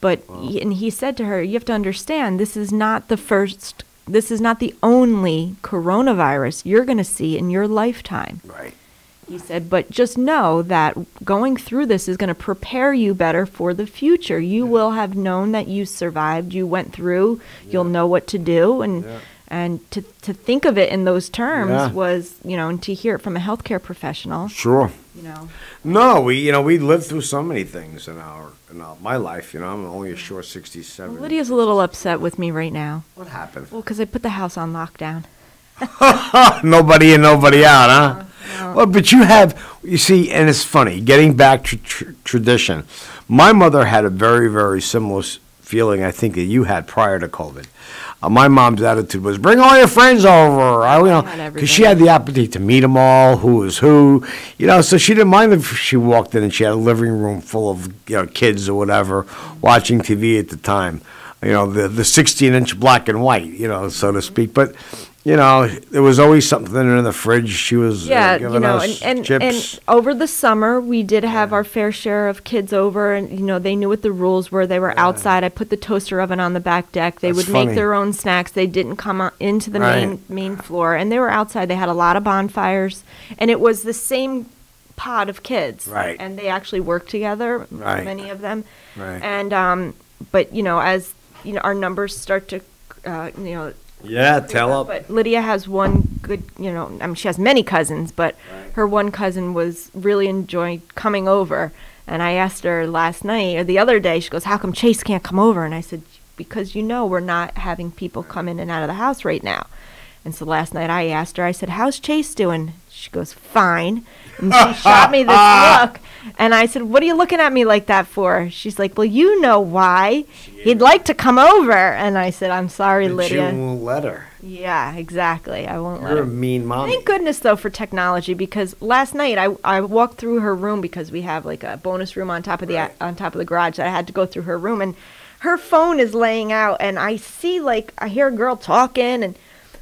but and he said to her, you have to understand, this is not the only coronavirus you're going to see in your lifetime. Right. He said, but just know that going through this is going to prepare you better for the future. You will have known that you survived, you went through, you'll know what to do. And to think of it in those terms was, and to hear it from a healthcare professional. Sure. No, we lived through so many things in my life. I'm only a short 67. Well, Lydia's a little upset with me right now. What happened? Well, because I put the house on lockdown. Nobody in, nobody out, huh? No. Well, but you see, and it's funny, getting back to tradition. My mother had a very, very similar feeling, I think, that you had prior to COVID. My mom's attitude was, bring all your friends over, because she had the opportunity to meet them all, who was who, so she didn't mind if she walked in and she had a living room full of, kids or whatever, watching TV at the time, the 16-inch black and white, so to speak, but, there was always something in the fridge. She was giving us chips. And over the summer, we did have our fair share of kids over, and they knew what the rules were. They were outside. I put the toaster oven on the back deck. They would make their own snacks. They didn't come into the main floor, and they were outside. They had a lot of bonfires, and it was the same pod of kids. Right. And they actually worked together, many of them. Right. And but as our numbers start to tell up. But Lydia has one good, she has many cousins, but her one cousin was really enjoying coming over. And I asked her last night or the other day, she goes, how come Chase can't come over? And I said, because we're not having people come in and out of the house right now. And so last night I asked her, I said, how's Chase doing? She goes, fine. And she shot me this look. And I said, what are you looking at me like that for? She's like, well, you know why. He'd like to come over. And I said, I'm sorry, But Lydia. you won't let her. Yeah, exactly. I won't let You're her. a mean mommy. Thank goodness, though, for technology, because last night I walked through her room because we have like a bonus room on top of the garage that I had to go through her room, and her phone is laying out, and I hear a girl talking, and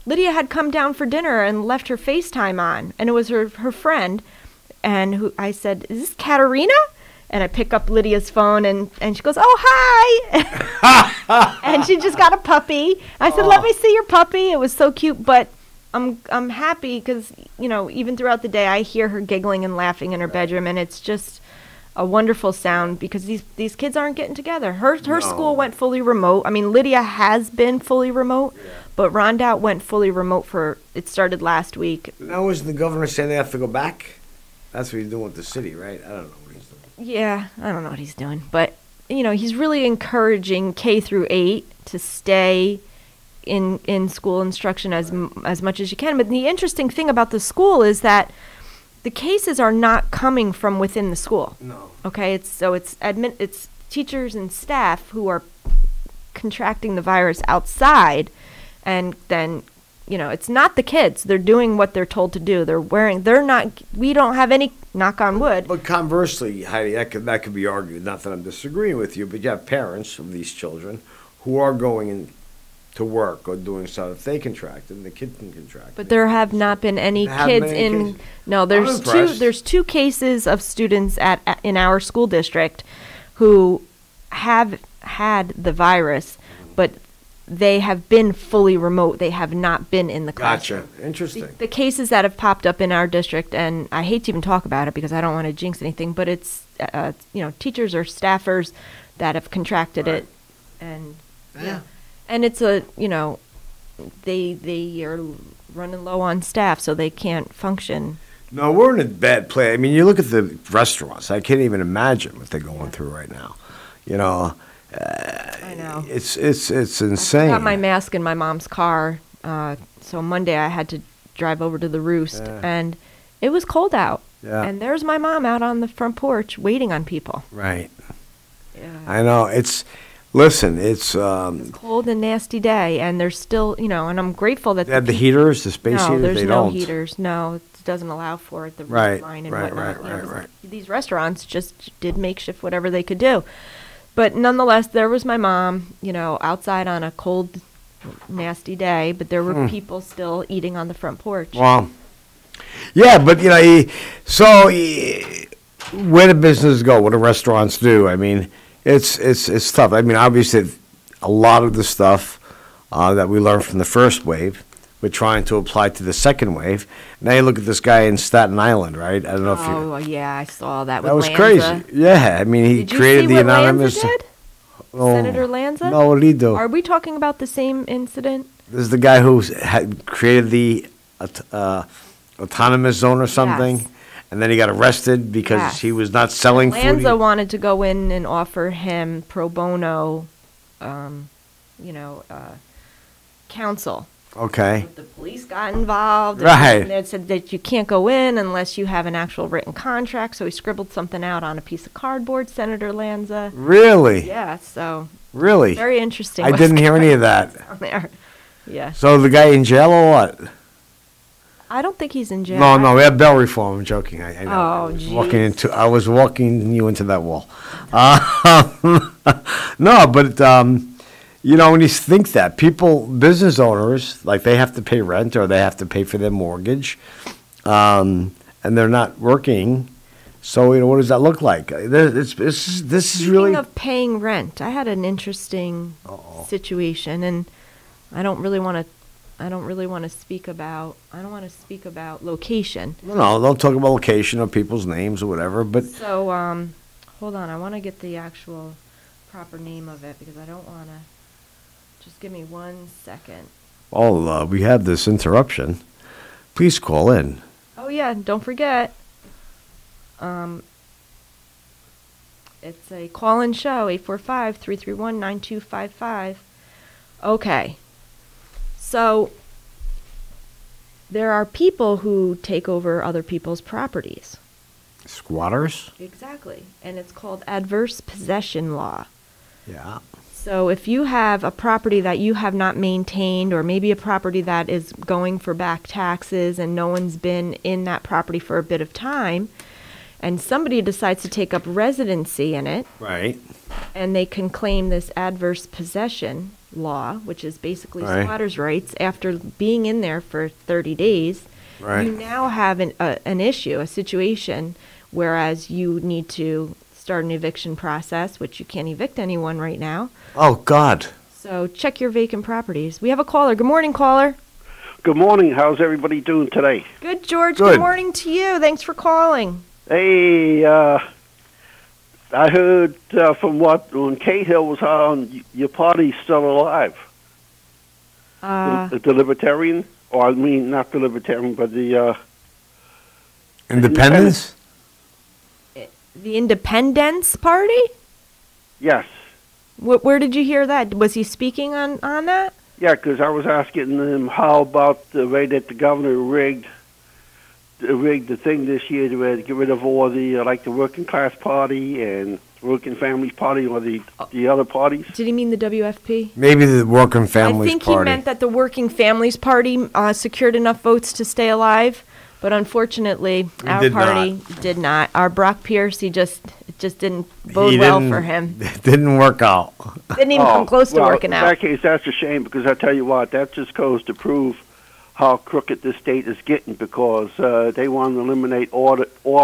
Lydia had come down for dinner and left her FaceTime on, and it was her friend, and I said, is this Katerina? And I pick up Lydia's phone, and she goes, oh, hi. And she just got a puppy. I said, let me see your puppy. It was so cute. But I'm happy because, even throughout the day, I hear her giggling and laughing in her bedroom. And it's just a wonderful sound because these kids aren't getting together. Her school went fully remote. I mean, Lydia has been fully remote, but Rondout went fully remote it started last week. Now, is the governor saying they have to go back? That's what he's doing with the city, right? I don't know. Yeah, I don't know what he's doing, but he's really encouraging K through 8 to stay in school instruction as much as you can. But the interesting thing about the school is that the cases are not coming from within the school. No. Okay, it's teachers and staff who are contracting the virus outside, and then it's not the kids. They're doing what they're told to do. We don't have any, knock on wood. But conversely, Heidi, that could be argued. Not that I'm disagreeing with you, but you have parents of these children who are going to work or doing stuff. If they contract, then the kid can contract. But there have not been any kids in. Kids? No, there's two cases of students in our school district who have had the virus, but they have been fully remote. They have not been in the classroom. Gotcha. Interesting. The cases that have popped up in our district, and I hate to even talk about it because I don't want to jinx anything, but it's teachers or staffers that have contracted it, and and it's they are running low on staff, so they can't function. No, we're in a bad place. I mean, you look at the restaurants. I can't even imagine what they're going through right now. I know. It's insane. I got my mask in my mom's car, so Monday I had to drive over to the Roost, and it was cold out. Yeah. And there's my mom out on the front porch waiting on people. Right. Yeah. I know. It's cold and nasty day, and there's still, and I'm grateful that they have the heaters, the space heaters. There's they no don't. heaters. No, it doesn't allow for it. The right, line and right, whatnot. Right. These restaurants just did makeshift whatever they could do. But nonetheless, there was my mom, outside on a cold, nasty day, but there were people still eating on the front porch. Wow. Yeah, but, where do businesses go? What do restaurants do? I mean, it's tough. I mean, obviously, a lot of the stuff that we learned from the first wave, we're trying to apply to the second wave. Now you look at this guy in Staten Island, right? I don't know if you... Oh, yeah, I saw that with That was Lanza. crazy. Yeah, I mean, he created the anonymous... Did you see what Lanza did? Senator Lanza? No, what did he do? Are we talking about the same incident? This is the guy who had created the autonomous zone or something, and then he got arrested because he was not selling food. Lanza wanted to go in and offer him pro bono, counsel. Okay. But the police got involved. Right. And they said that you can't go in unless you have an actual written contract. So he scribbled something out on a piece of cardboard, Senator Lanza. Really? Yeah, so. Really? Very interesting. I didn't hear any of that. Down there. Yeah. So the guy in jail or what? I don't think he's in jail. No, we have bail reform. I'm joking. I know. Oh, I was walking you into that wall. No, but when you think that business owners, like they have to pay rent or they have to pay for their mortgage, and they're not working. So what does that look like? This is really. Speaking of paying rent, I had an interesting situation, and I don't really want to speak about. I don't want to speak about location. No, don't talk about location or people's names or whatever. But so, hold on. I want to get the actual proper name of it because I don't want to. Just give me 1 second. Oh, we have this interruption. Please call in. Oh yeah, don't forget. It's a call-in show, 845-331-9255. Okay. So there are people who take over other people's properties. Squatters? Exactly. And it's called adverse possession law. Yeah. So if you have a property that you have not maintained, or maybe a property that is going for back taxes and no one's been in that property for a bit of time, and somebody decides to take up residency in it, Right. and they can claim this adverse possession law, which is basically Right. squatters' rights, after being in there for 30 days, Right. you now have an issue, a situation, whereas you need to start an eviction process, which you can't evict anyone right now. Oh, God. So check your vacant properties. We have a caller. Good morning, caller. Good morning. How's everybody doing today? Good, George. Good. Good morning to you. Thanks for calling. Hey, I heard from when Cahill was on, your party's still alive. The Libertarian, or I mean, not the Libertarian, but the Independence? The Independence Party? Yes. Where did you hear that? Was he speaking on that? Yeah, because I was asking him how about the way that the governor rigged the thing this year to get rid of all the like the working class party and working families party, or the other parties. Did he mean the WFP? Maybe the Working Families I think Party. he meant that the Working Families Party secured enough votes to stay alive, but unfortunately, our did party did not. Our Brock Pierce, it just didn't bode well for him. It didn't work out. Didn't even come close to working In out. that case, that's a shame, because I tell you what, that just goes to prove how crooked this state is getting, because they want to eliminate all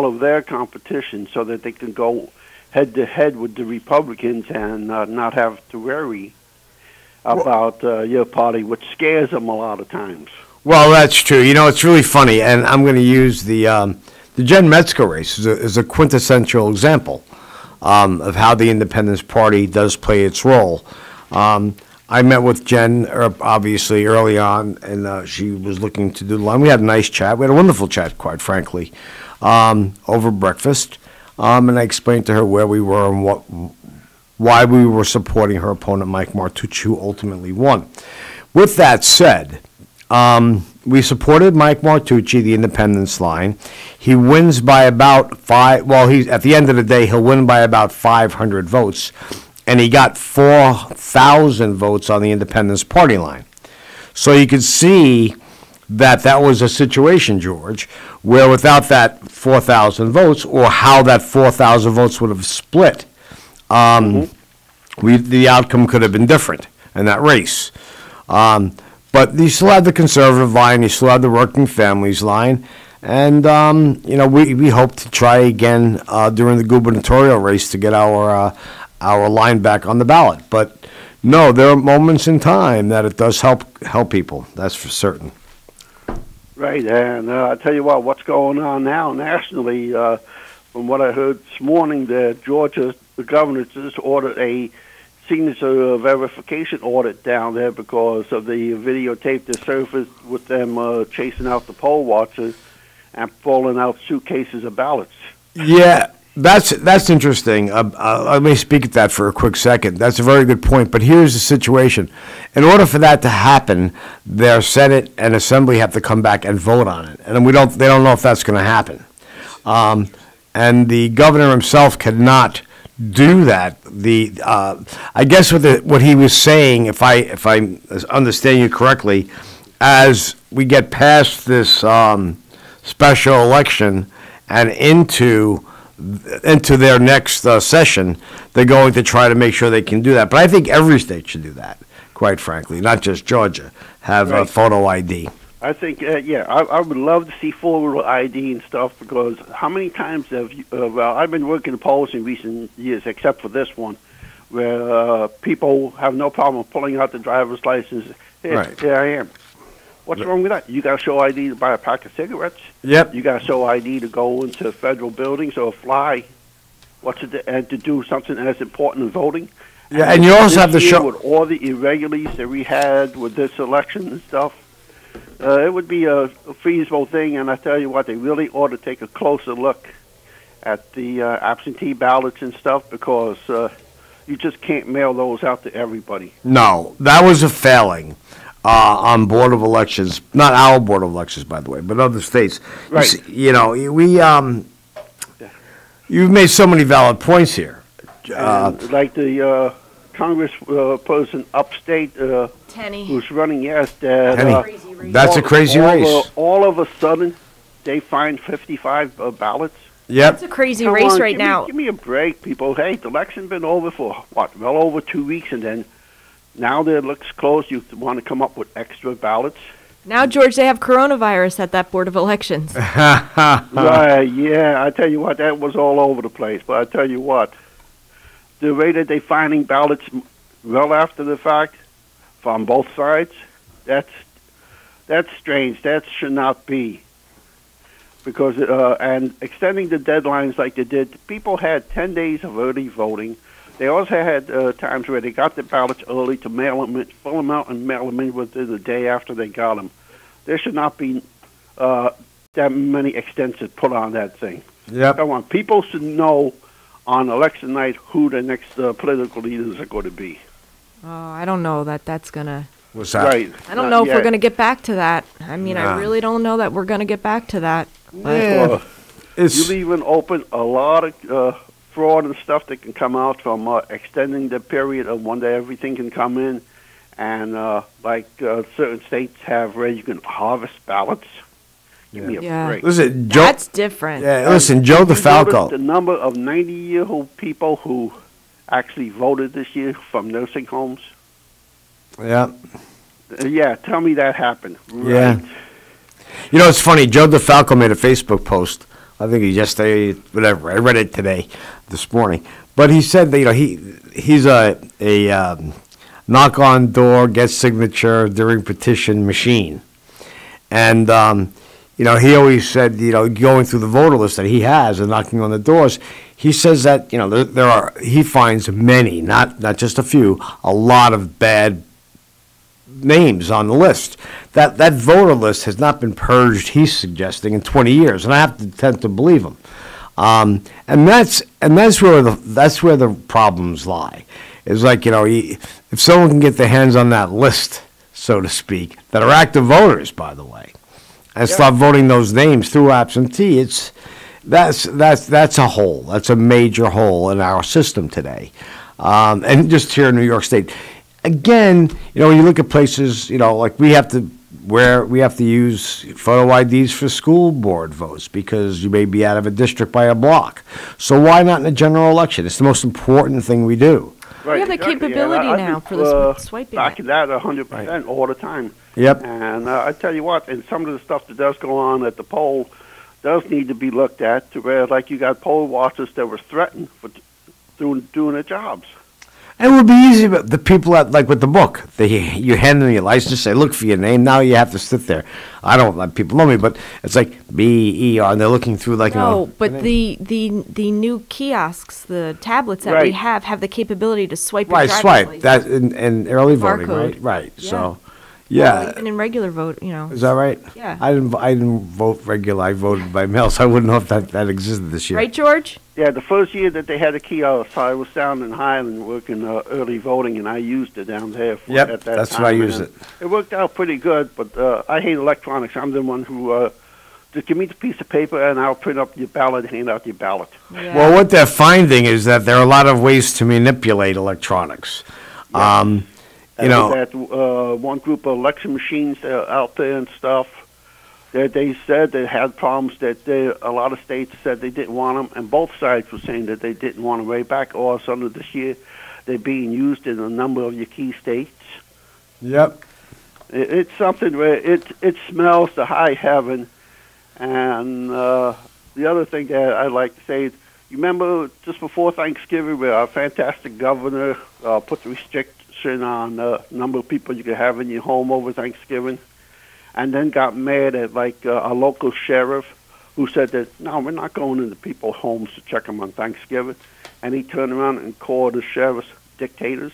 of their competition so that they can go head-to-head with the Republicans and not have to worry about your party, which scares them a lot of times. Well, that's true. You know, it's really funny, and I'm going to use the Jen Metzger race as a quintessential example of how the Independence Party does play its role. I met with Jen, obviously, early on, and she was looking to do the line. We had a nice chat. We had a wonderful chat, quite frankly, over breakfast. And I explained to her where we were and why we were supporting her opponent, Mike Martucci, who ultimately won. With that said, we supported Mike Martucci, the Independence line. He wins by about at the end of the day, he'll win by about 500 votes. And he got 4,000 votes on the Independence Party line. So you could see that was a situation, George, where without that 4,000 votes, or how that 4,000 votes would have split, the outcome could have been different in that race. But you still had the conservative line, you still had the working families line, and we hope to try again during the gubernatorial race to get our line back on the ballot. But no, there are moments in time that it does help people. That's for certain. Right, and I tell you what's going on now nationally, from what I heard this morning, that Georgia, the governor just ordered a signature verification audit down there because of the videotape that surfaced with them chasing out the poll watchers and pulling out suitcases of ballots. Yeah, that's interesting. Let me speak at that for a quick second. That's a very good point. But here's the situation: in order for that to happen, their Senate and Assembly have to come back and vote on it, and they don't know if that's going to happen. And the governor himself cannot do that. I guess what he was saying, if I understand you correctly, as we get past this special election and into their next session, they're going to try to make sure they can do that. But I think every state should do that, quite frankly, not just Georgia, have a photo ID. I think, I would love to see photo ID and stuff, because how many times have you, I've been working in polls in recent years, except for this one, where people have no problem pulling out the driver's license. Here I am. What's wrong with that? You got to show ID to buy a pack of cigarettes. Yep. You got to show ID to go into federal buildings or fly. And to do something as important as voting. Yeah, and you also have to show with all the irregularities that we had with this election and stuff. It would be a feasible thing, and I tell you what, they really ought to take a closer look at the absentee ballots and stuff, because you just can't mail those out to everybody. No, that was a failing on Board of Elections. Not our Board of Elections, by the way, but other states. Right. We You've made so many valid points here. And like the Congress person upstate Tenney, who's running, yes, that Tenney. That's a crazy race. All of a sudden, they find 55 ballots. Yep. It's a crazy Come race on, right now. Give me a break, people. Hey, the election's been over for, what, well over 2 weeks, and then now that it looks close, you want to come up with extra ballots? Now, George, they have coronavirus at that Board of Elections. Right, yeah. I tell you what, that was all over the place. But I tell you what, the way that they're finding ballots well after the fact from both sides, that's strange. That should not be. Because and extending the deadlines like they did, people had 10 days of early voting. They also had times where they got the ballots early to mail them in, fill them out and mail them in within the day after they got them. There should not be that many extensions put on that thing. Yep. Come on, people should know on election night who the next political leaders are going to be. Oh, I don't know that's going to... What's that? Right. I don't know if we're going to get back to that. I mean, Nah. I really don't know that we're going to get back to that. But You're leaving open a lot of fraud and stuff that can come out from extending the period of when everything can come in. And certain states have where you can harvest ballots. Give me a break. Listen, Joe, that's different. Yeah, listen, Joe Have you DeFalco. noticed the number of 90-year-old people who actually voted this year from nursing homes? Yeah. Yeah, tell me that happened. Yeah. You know, it's funny. Joe DeFalco made a Facebook post. I think yesterday, whatever. I read it today, this morning. But he said that, you know, he's a knock on door, get signature during petition machine. And, you know, he always said, you know, going through the voter list that he has and knocking on the doors, he says that, you know, he finds many, not just a few, a lot of bad names on the list. That voter list has not been purged, he's suggesting, in 20 years, and I have to tend to believe him. And that's where the problems lie. It's like, you know, if someone can get their hands on that list, so to speak, that are active voters, by the way, and start voting those names through absentee, that's a hole. That's a major hole in our system today, and just here in New York State. Again, you know, when you look at places, you know, like we have to use photo IDs for school board votes because you may be out of a district by a block. So why not in a general election? It's the most important thing we do. Right, we have the capability now for the swiping. Back in that 100% all the time. Yep. And I tell you what, and some of the stuff that does go on at the poll does need to be looked at to where, like, you got poll watchers that were threatened for doing their jobs. It would be easy, but the people like with the book, you hand them your license, say, look for your name. Now you have to sit there. I don't let people know me, but it's like BER, and they're looking through like. No, but the new kiosks, the tablets that we have the capability to swipe your driver's swipe license. that in early voting, Barcode. right? Yeah. So, yeah. Well, even in regular vote, you know. Is that right? Yeah. I didn't vote regular. I voted by mail, so I wouldn't know if that existed this year. Right, George? Yeah, the first year that they had a kiosk, I was down in Highland working early voting, and I used it down there. Yep, at that that's time, what I used and it. It worked out pretty good, but I hate electronics. I'm the one who just give me the piece of paper, and I'll print up your ballot, hand out your ballot. Yeah. Well, what they're finding is that there are a lot of ways to manipulate electronics. You know, that one group of election machines that are out there and stuff. They said they had problems that a lot of states said they didn't want them, and both sides were saying that they didn't want them way back. All of a sudden this year, they're being used in a number of your key states. Yep. It's something where it smells to high heaven. And the other thing that I'd like to say is, you remember just before Thanksgiving where our fantastic governor put the restriction on the number of people you could have in your home over Thanksgiving? And then got mad at, like, a local sheriff who said that, no, we're not going into people's homes to check them on Thanksgiving. And he turned around and called the sheriffs dictators.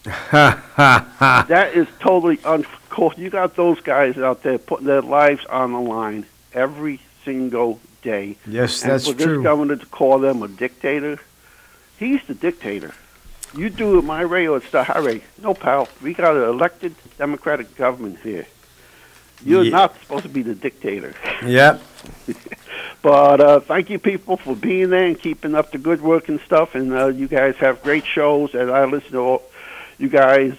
That is totally uncalled. You got those guys out there putting their lives on the line every single day. Yes, and that's for true. this governor to call them a dictator, he's the dictator. You do it my way or it's the highway. No, pal. We got an elected Democratic government here. You're not supposed to be the dictator. Yep. But thank you, people, for being there and keeping up the good work and stuff. And you guys have great shows, and I listen to all you guys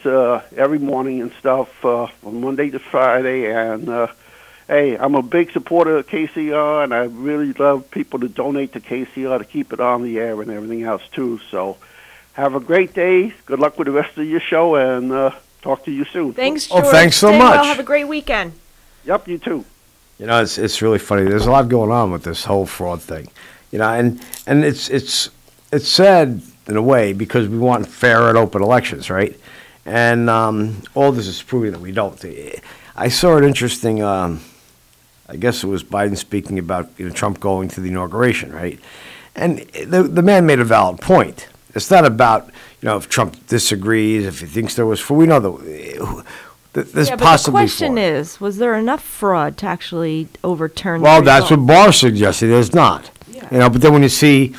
every morning and stuff from Monday to Friday. And hey, I'm a big supporter of KCR, and I really love people to donate to KCR to keep it on the air and everything else, too. So have a great day. Good luck with the rest of your show, and talk to you soon. Thanks, George. Oh, thanks so Stay much. well. Have a great weekend. Yep, you too. You know, it's really funny. There's a lot going on with this whole fraud thing. You know, and it's sad in a way because we want fair and open elections, right? And all this is proving that we don't. I saw an interesting. I guess it was Biden speaking about Trump going to the inauguration, right? And the man made a valid point. It's not about if Trump disagrees, if he thinks there was fraud. We know there's yeah, but possibly the question fraud. is, was there enough fraud to actually overturn? Well, the that's result? what Barr suggested. There's not. Yeah. But then when you see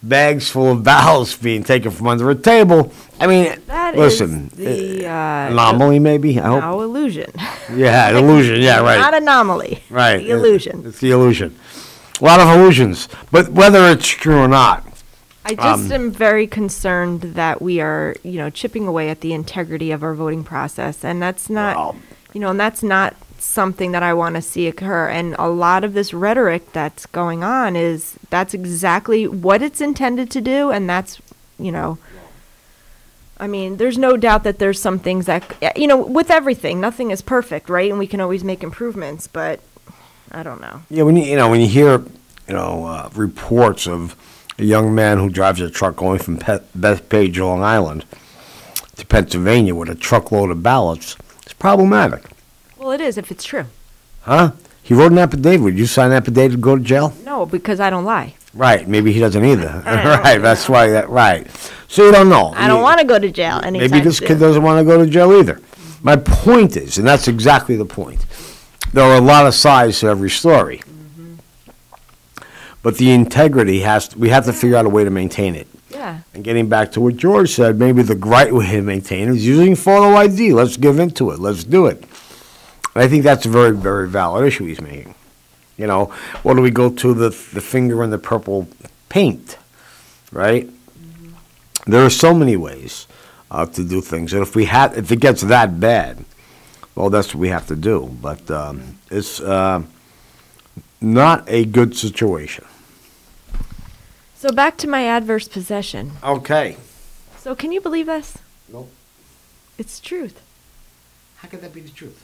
bags full of ballots being taken from under a table, I mean, That listen, is the anomaly maybe. I hope. No, illusion. Yeah, an illusion. Yeah, right. Not anomaly. Right. The illusion. It's the illusion. A lot of illusions. But whether it's true or not. I just am very concerned that we are, chipping away at the integrity of our voting process, and that's not, and that's not something that I want to see occur. And a lot of this rhetoric that's going on that's exactly what it's intended to do, and that's, I mean, there's no doubt that there's some things that, with everything, nothing is perfect, right? And we can always make improvements, but I don't know. Yeah, when you hear, reports of a young man who drives a truck going from Bethpage, Long Island, to Pennsylvania with a truckload of ballots, it's problematic. Well, it is if it's true. Huh? He wrote an affidavit. Would you sign an affidavit to go to jail? No, because I don't lie. Right. Maybe he doesn't either. Right. That's why that. Right. So you don't know. I don't want to go to jail anytime Maybe this soon. kid doesn't want to go to jail either. My point is, and that's exactly the point, there are a lot of sides to every story. But the integrity we have to figure out a way to maintain it. Yeah. And getting back to what George said, maybe the right way to maintain it is using photo ID. Let's give into it. Let's do it. And I think that's a very, very valid issue he's making. What do we go to the finger in the purple paint, right? There are so many ways to do things. And if it gets that bad, well, that's what we have to do. But it's not a good situation. So back to my adverse possession. Okay. So can you believe this? Nope. It's truth. How could that be the truth?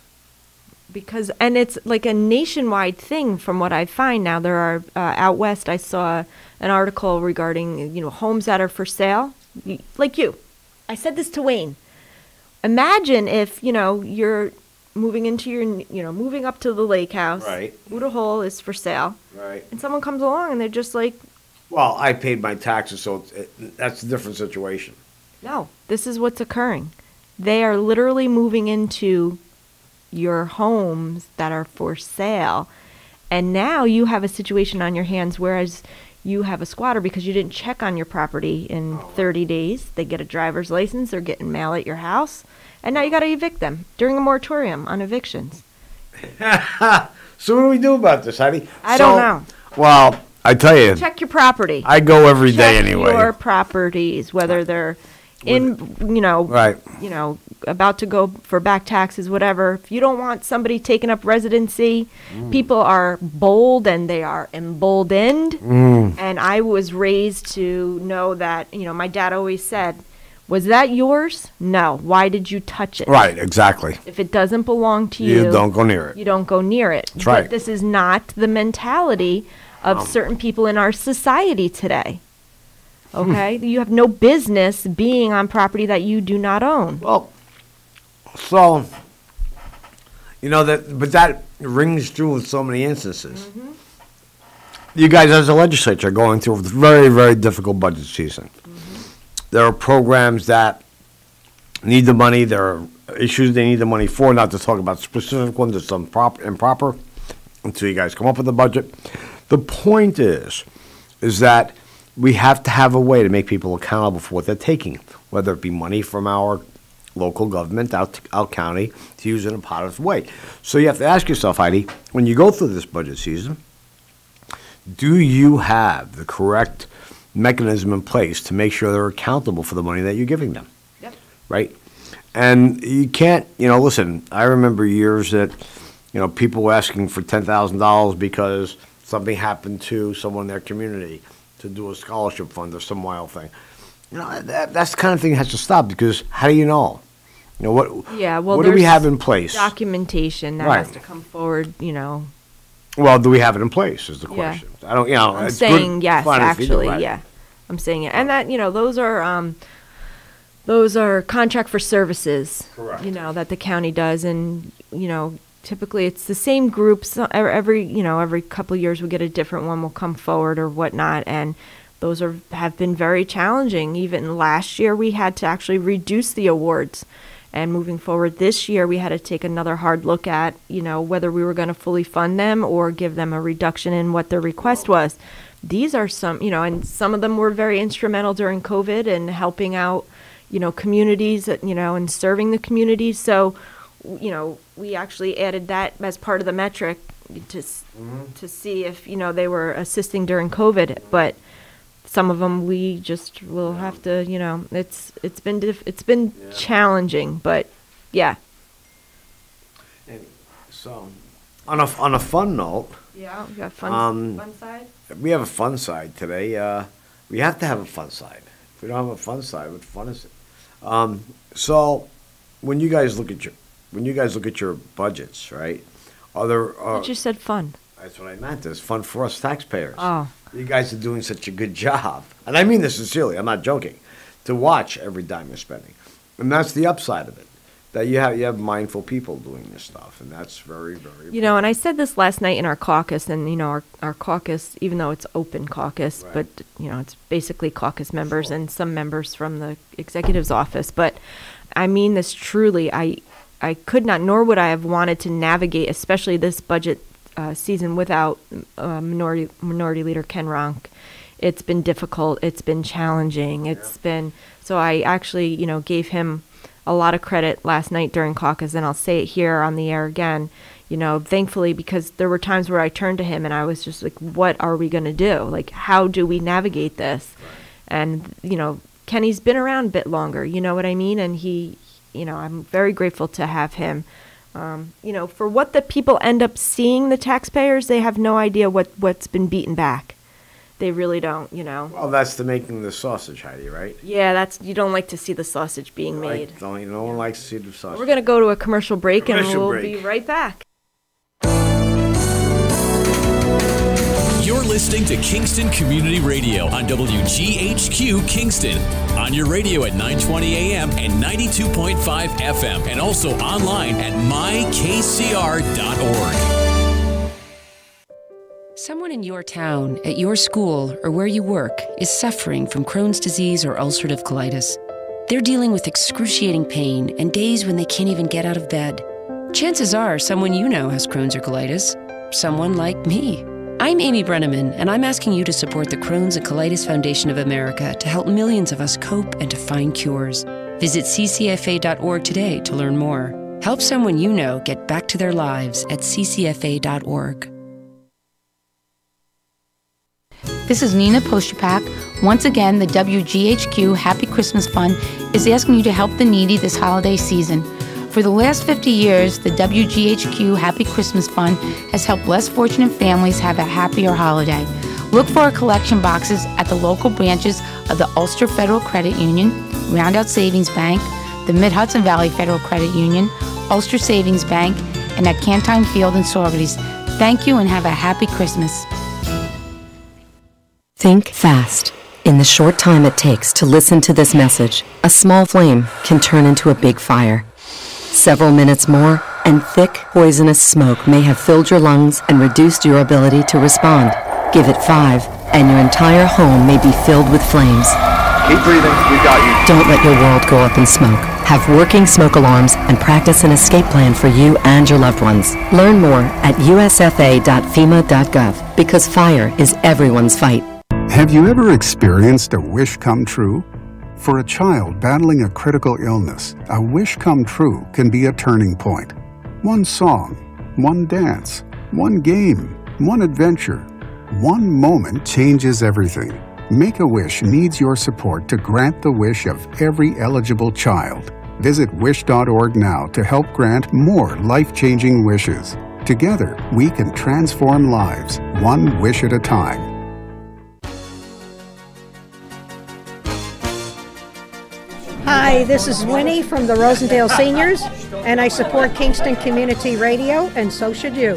Because, and it's like a nationwide thing from what I find now. There are, out west, I saw an article regarding, homes that are for sale. Like you. I said this to Wayne. Imagine if, you're moving into moving up to the lake house. Right. Buddha Hole is for sale. Right. And someone comes along and they're just like, well, I paid my taxes, so that's a different situation. no, this is what's occurring. They are literally moving into your homes that are for sale. And now you have a situation on your hands, whereas you have a squatter because you didn't check on your property in 30 days. They get a driver's license, they're getting mail at your house, and now you got to evict them during a moratorium on evictions. So what do we do about this, Heidi? I don't know. Well, I tell you. Check your property. I go every day Check anyway. your properties, whether they're in, Right. about to go for back taxes, whatever. If you don't want somebody taking up residency, people are bold and they are emboldened. And I was raised to know that, my dad always said, was that yours? No. Why did you touch it? Right, exactly. If it doesn't belong to you, You don't go near it. You don't go near it. That's But right. this is not the mentality of certain people in our society today. Okay? You have no business being on property that you do not own. Well, so, but that rings true in so many instances. You guys, as a legislature, are going through a very, very difficult budget season. There are programs that need the money. There are issues they need the money for, not to talk about specific ones. It's improper until you guys come up with a budget. The point is that we have to have a way to make people accountable for what they're taking, whether it be money from our local government, out county, to use it in a positive way. So you have to ask yourself, Heidi, when you go through this budget season, Do you have the correct mechanism in place to make sure they're accountable for the money that you're giving them? Yep. Right? And you can't, listen, I remember years that, people were asking for $10,000 because something happened to someone in their community to do a scholarship fund or some wild thing. That's the kind of thing that has to stop, because how do you know? What do we have in place? Documentation that Right. has to come forward, Well, do we have it in place is the question. I don't, I'm it's saying good, yes, fine if you do, actually, right. yeah. I'm saying it. And that, those are contract for services. Correct. That the county does. And, typically it's the same groups. Every couple of years we get a different one will come forward or whatnot. And those have been very challenging. Even last year we had to actually reduce the awards. And moving forward this year, we had to take another hard look at, whether we were going to fully fund them or give them a reduction in what their request was. These are some, and some of them were very instrumental during COVID and helping out, communities, and serving the communities. So, we actually added that as part of the metric to see if, they were assisting during COVID. But some of them we just will have to, it's been challenging, but yeah. And so, on a fun note, yeah, we got fun side. We have a fun side today. We have to have a fun side. If we don't have a fun side, what fun is it? So, when you guys look at your budgets, right? Are there? I just said fun. That's what I meant. It's fun for us taxpayers. Oh. You guys are doing such a good job. And I mean this sincerely. I'm not joking. To watch every dime you're spending. And that's the upside of it. That you have mindful people doing this stuff. And that's very, very and I said this last night in our caucus. And, our caucus, even though it's open caucus, Right. but, it's basically caucus members and some members from the executive's office. But I mean this truly. I could not, nor would I have wanted to navigate, especially this budget season, without Minority Leader Ken Ronk. It's been difficult. It's been challenging. It's been, so I actually, gave him a lot of credit last night during caucus, and I'll say it here on the air again, thankfully, because there were times where I turned to him and I was just like, what are we going to do? Like, how do we navigate this? Right. And, Kenny's been around a bit longer, you know what I mean? And he, I'm very grateful to have him. For what the people end up seeing, the taxpayers, they have no idea what's been beaten back. They really don't, Well, that's the making the sausage, Heidi, right? Yeah, you don't like to see the sausage being made. No one likes to see the sausage. We're going to go to a commercial break and we'll be right back. You're listening to Kingston Community Radio on WGHQ Kingston. On your radio at 920 AM and 92.5 FM, and also online at mykcr.org. Someone in your town, at your school, or where you work is suffering from Crohn's disease or ulcerative colitis. They're dealing with excruciating pain and days when they can't even get out of bed. Chances are someone you know has Crohn's or colitis. Someone like me. I'm Amy Brenneman, and I'm asking you to support the Crohn's and Colitis Foundation of America to help millions of us cope and to find cures. Visit ccfa.org today to learn more. Help someone you know get back to their lives at ccfa.org. This is Nina Postupak. Once again, the WGHQ Happy Christmas Fund is asking you to help the needy this holiday season. For the last 50 years, the WGHQ Happy Christmas Fund has helped less fortunate families have a happier holiday. Look for our collection boxes at the local branches of the Ulster Federal Credit Union, Roundout Savings Bank, the Mid-Hudson Valley Federal Credit Union, Ulster Savings Bank, and at Cantine Field and Saugerties. Thank you and have a happy Christmas. Think fast. In the short time it takes to listen to this message, a small flame can turn into a big fire. Several minutes more, and thick, poisonous smoke may have filled your lungs and reduced your ability to respond. Give it 5, and your entire home may be filled with flames. Keep breathing, we got you. Don't let your world go up in smoke. Have working smoke alarms and practice an escape plan for you and your loved ones. Learn more at usfa.fema.gov, because fire is everyone's fight. Have you ever experienced a wish come true? For a child battling a critical illness, a wish come true can be a turning point. One song, one dance, one game, one adventure. One moment changes everything. Make-A-Wish needs your support to grant the wish of every eligible child. Visit wish.org now to help grant more life-changing wishes. Together, we can transform lives, one wish at a time. Hi, this is Winnie from the Rosendale Seniors, and I support Kingston Community Radio, and so should you.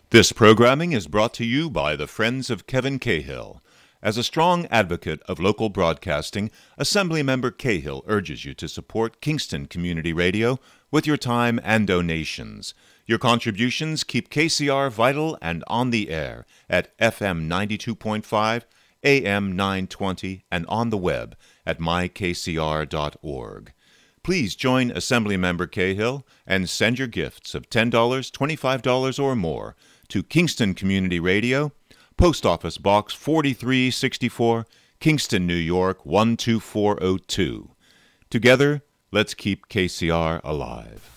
This programming is brought to you by the Friends of Kevin Cahill. As a strong advocate of local broadcasting, Assemblymember Cahill urges you to support Kingston Community Radio with your time and donations. Your contributions keep KCR vital and on the air at FM 92.5, AM 920, and on the web at mykcr.org. Please join Assemblymember Cahill and send your gifts of $10, $25, or more to Kingston Community Radio, Post Office Box 4364, Kingston, New York 12402. Together, let's keep KCR alive.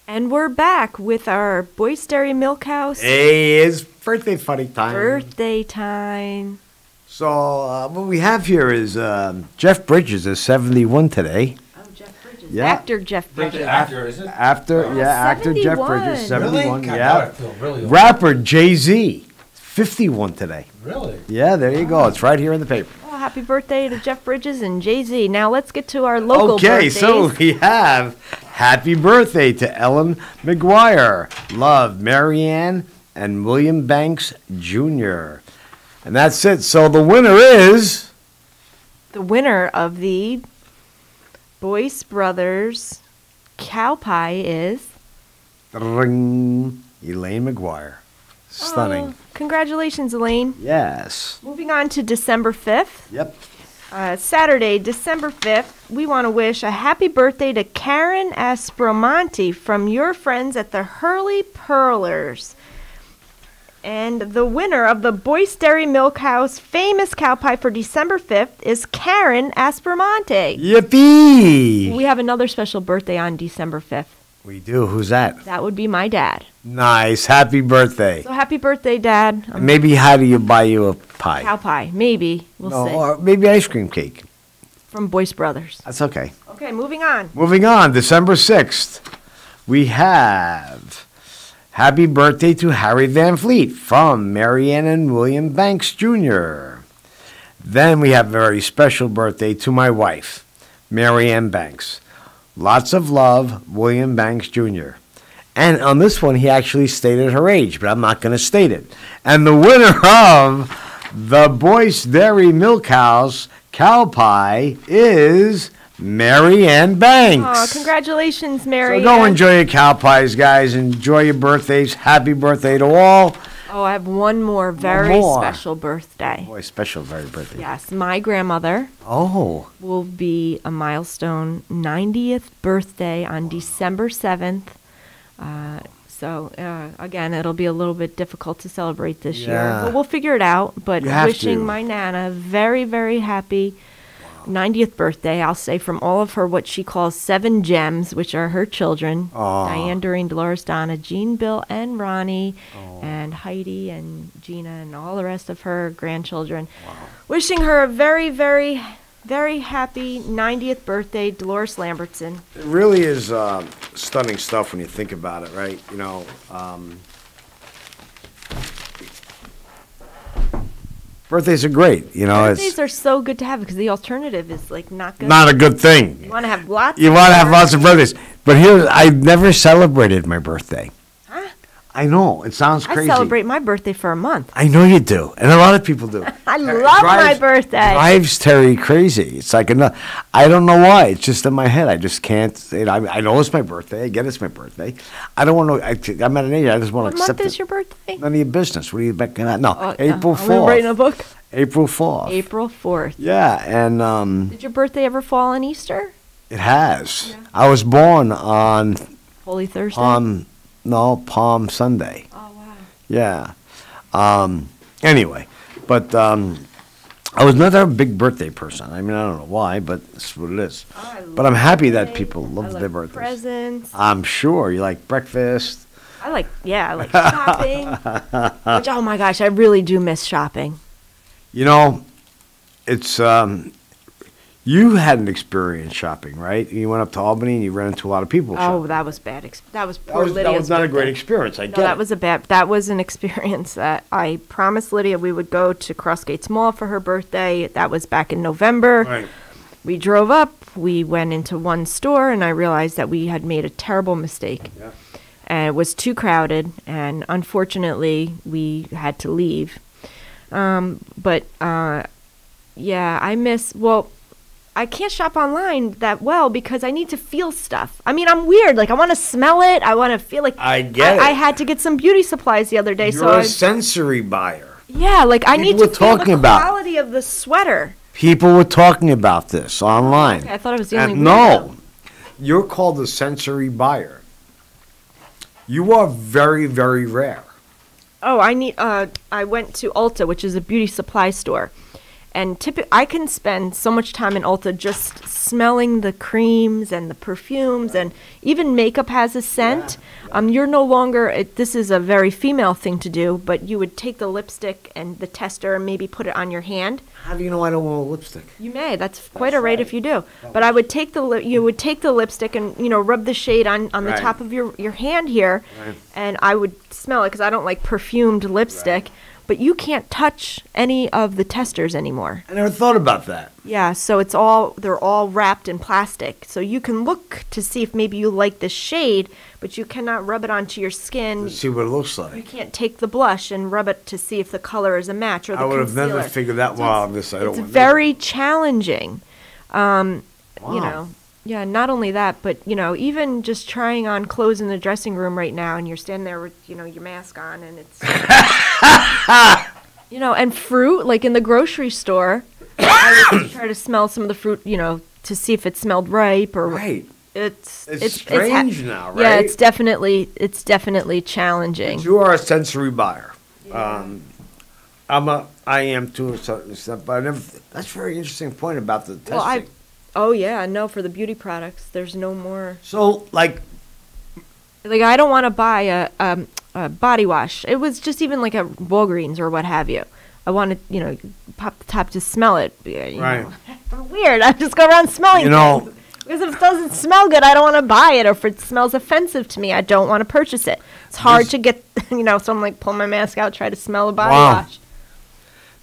And we're back with our Boyce Dairy Milk House. Hey, it's birthday funny time. Birthday time. So what we have here is Jeff Bridges is 71 today. Yeah. Actor Jeff Bridges. Actor Jeff Bridges, 71. Really? Yeah. I feel really old. Rapper Jay-Z, 51 today. Really? Yeah, there you go. It's right here in the paper. Well, happy birthday to Jeff Bridges and Jay-Z. Now let's get to our local birthdays. So we have happy birthday to Ellen McGuire, love, Marianne, and William Banks Jr. And that's it. So the winner is... The winner of the Boyce Brothers Cow Pie is... Ring, Elaine McGuire. Stunning. Oh, congratulations, Elaine. Yes. Moving on to December 5th. Yep. Saturday, December 5th, we want to wish a happy birthday to Karen Aspromonte from your friends at the Hurley Pearlers. And the winner of the Boyce Dairy Milk House famous cow pie for December 5th is Karen Aspromonte. Yippee! We have another special birthday on December 5th. We do. Who's that? That would be my dad. Nice. Happy birthday. So happy birthday, Dad. Maybe how do you buy you a pie? Cow pie. Maybe. We'll see. Or maybe ice cream cake. From Boyce Brothers. That's okay. Okay, moving on. Moving on. December 6th, we have happy birthday to Harry Van Fleet from Marianne and William Banks Jr. Then we have a very special birthday to my wife, Marianne Banks. Lots of love, William Banks Jr. And on this one, he actually stated her age, but I'm not going to state it. And the winner of the Boyce Dairy Milk House Cow Pie is Marianne Banks. Oh, congratulations, Marianne. So go enjoy your cow pies, guys. Enjoy your birthdays. Happy birthday to all. Oh, I have one more very special birthday. Boy, special very birthday. Yes, my grandmother will be a milestone 90th birthday on December 7th. Again, it'll be a little bit difficult to celebrate this year, but we'll figure it out. But wishing my Nana very, very happy 90th birthday. I'll say from all of her what she calls 7 gems, which are her children, Diane, Doreen, Dolores, Donna, Jean, Bill, and Ronnie, and Heidi and Gina, and all the rest of her grandchildren. Wishing her a very, very, very happy 90th birthday, Dolores Lambertson. It really is stunning stuff when you think about it, right? You know, birthdays are great, you know. Birthdays are so good to have because the alternative is like not good. Not a good thing. You want to have lots. You want to have lots of birthdays, but here I've never celebrated my birthday. Huh? I know it sounds crazy. I celebrate my birthday for a month. I know you do, and a lot of people do. I love my birthday. Drives Terry crazy. It's like I don't know why. It's just in my head. I just can't. You know, I know it's my birthday. I get it's my birthday. I don't want to. I'm at an age. I just want to accept it. What month is your birthday? None of your business. What are you back at? No, April 4th. Are we writing a book? April 4th. April 4th. Yeah, and did your birthday ever fall on Easter? It has. Yeah. I was born on Holy Thursday. Palm Sunday. Oh wow. Yeah. Anyway, but I was never a big birthday person. I mean, I don't know why, but that's what it is. But I'm happy that people love their birthdays. Presents. I'm sure. You like breakfast. I like shopping. Which, oh my gosh, I really do miss shopping. You know, it's, you had an experience shopping, right? You went up to Albany and you ran into a lot of people shopping. Oh, that was bad. That was poor Lydia's That was not a birthday. great experience, I No, get it. that was an experience that I promised Lydia we would go to Crossgates Mall for her birthday. That was back in November. Right. We drove up, we went into one store, and I realized that we had made a terrible mistake. Yeah. And it was too crowded, and unfortunately, we had to leave. Yeah, I can't shop online that well because I need to feel stuff. I mean, I'm weird. Like, I want to smell it. I want to feel like... I get it. I had to get some beauty supplies the other day. You're a sensory buyer. Yeah, like, I need to were feel talking the about- quality of the sweater. People were talking about this online. Okay, I thought I was the only No, you're called a sensory buyer. You are very, very rare. Oh, I went to Ulta, which is a beauty supply store. And I can spend so much time in Ulta just smelling the creams and the perfumes, and even makeup has a scent. You're no longer, this is a very female thing to do, but you would take the lipstick and the tester and maybe put it on your hand. How do you know I don't want a lipstick? You may. That's quite all right if you do. But I would take you would take the lipstick and, rub the shade on the Right. top of your hand here, Right. and I would smell it because I don't like perfumed lipstick. But you can't touch any of the testers anymore. I never thought about that. Yeah, so they're all wrapped in plastic. So you can look to see if maybe you like this shade, but you cannot rub it onto your skin. Let's see what it looks You like. can't take the blush and rub it to see if the color is a match or the I would have never concealer. figured that one out on this. I don't It's want very challenging. Wow. Yeah, not only that, but, even just trying on clothes in the dressing room right now, and you're standing there with, your mask on, and it's, and fruit, like in the grocery store, I would try to smell some of the fruit, to see if it smelled ripe or. Right. It's strange now, right? Yeah, it's definitely challenging. But you are a sensory buyer. I am to a certain extent, but that's a very interesting point about the testing. Oh yeah, no, for the beauty products, there's no more. So, like I don't want to buy a body wash. It was just even like a Walgreens or what have you. I want to, pop the top to smell it. Right. I'm weird. I just go around smelling things. Because if it doesn't smell good, I don't want to buy it. Or if it smells offensive to me, I don't want to purchase it. It's hard to get, so I'm like, pull my mask out, try to smell a body wash.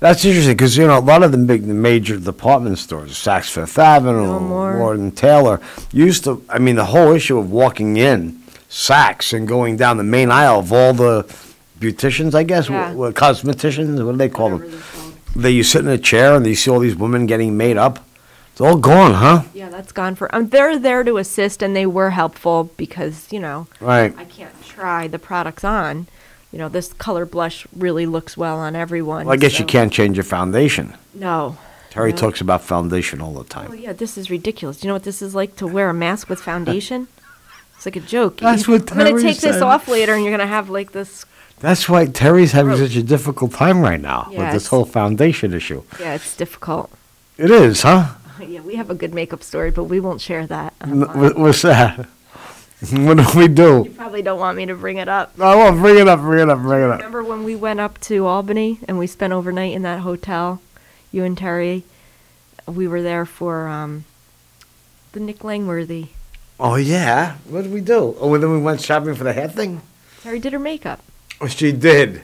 That's interesting because, a lot of the major department stores, Saks Fifth Avenue, Lord & Taylor, the whole issue of walking in Saks and going down the main aisle of all the beauticians, I guess, cosmeticians, what do they call them? You sit in a chair and you see all these women getting made up. It's all gone, huh? Yeah, that's gone for. They're there to assist, and they were helpful because, Right. I can't try the products on. This color blush really looks well on everyone. Well, I guess you can't change your foundation. No. Terry talks about foundation all the time. Oh, yeah, this is ridiculous. Do you know what this is like to wear a mask with foundation? It's like a joke. That's what I'm going to Terry take this said. off later, and you're going to have like this. That's why Terry's having such a difficult time right now with this Yes. whole foundation issue. Yeah, it's difficult. It is, huh? Yeah, we have a good makeup story, but we won't share that. What's that? What do we do? You probably don't want me to bring it up. I won't. Bring it up. Remember when we went up to Albany and we spent overnight in that hotel? You and Terry. We were there for the Nick Langworthy. Oh, yeah. What did we do? Oh, and then we went shopping for the hair thing? Terry did her makeup. Oh, she did.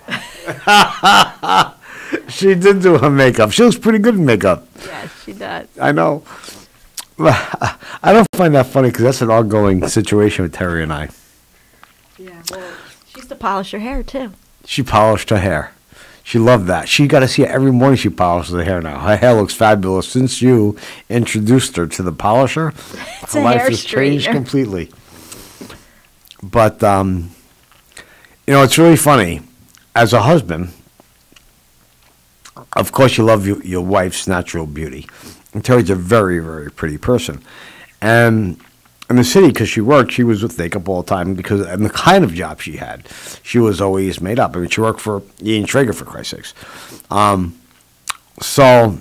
She did do her makeup. She looks pretty good in makeup. Yeah, she does. I know. I don't find that funny because that's an ongoing situation with Terry and I. Yeah, well, she used to polish her hair, too. She polished her hair. She loved that. She got to see it every morning she polishes her hair now. Her hair looks fabulous. Since you introduced her to the polisher, It's her a life hair has changed straightener. completely. But, it's really funny. As a husband, of course you love your wife's natural beauty. And Terry's a very, very pretty person. And in the city, because she worked, she was with makeup all the time and the kind of job she had, she was always made up. I mean, she worked for Ian Traeger, for Christ's sakes. So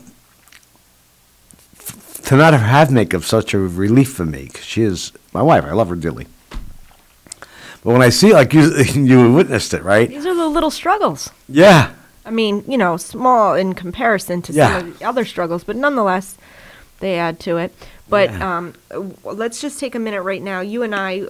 to not have makeup such a relief for me, 'cause she is my wife. I love her dearly. But when I see, like you witnessed it, right? These are the little struggles. Yeah. I mean, small in comparison to some of the other struggles, but nonetheless, they add to it. But let's just take a minute right now. You and I,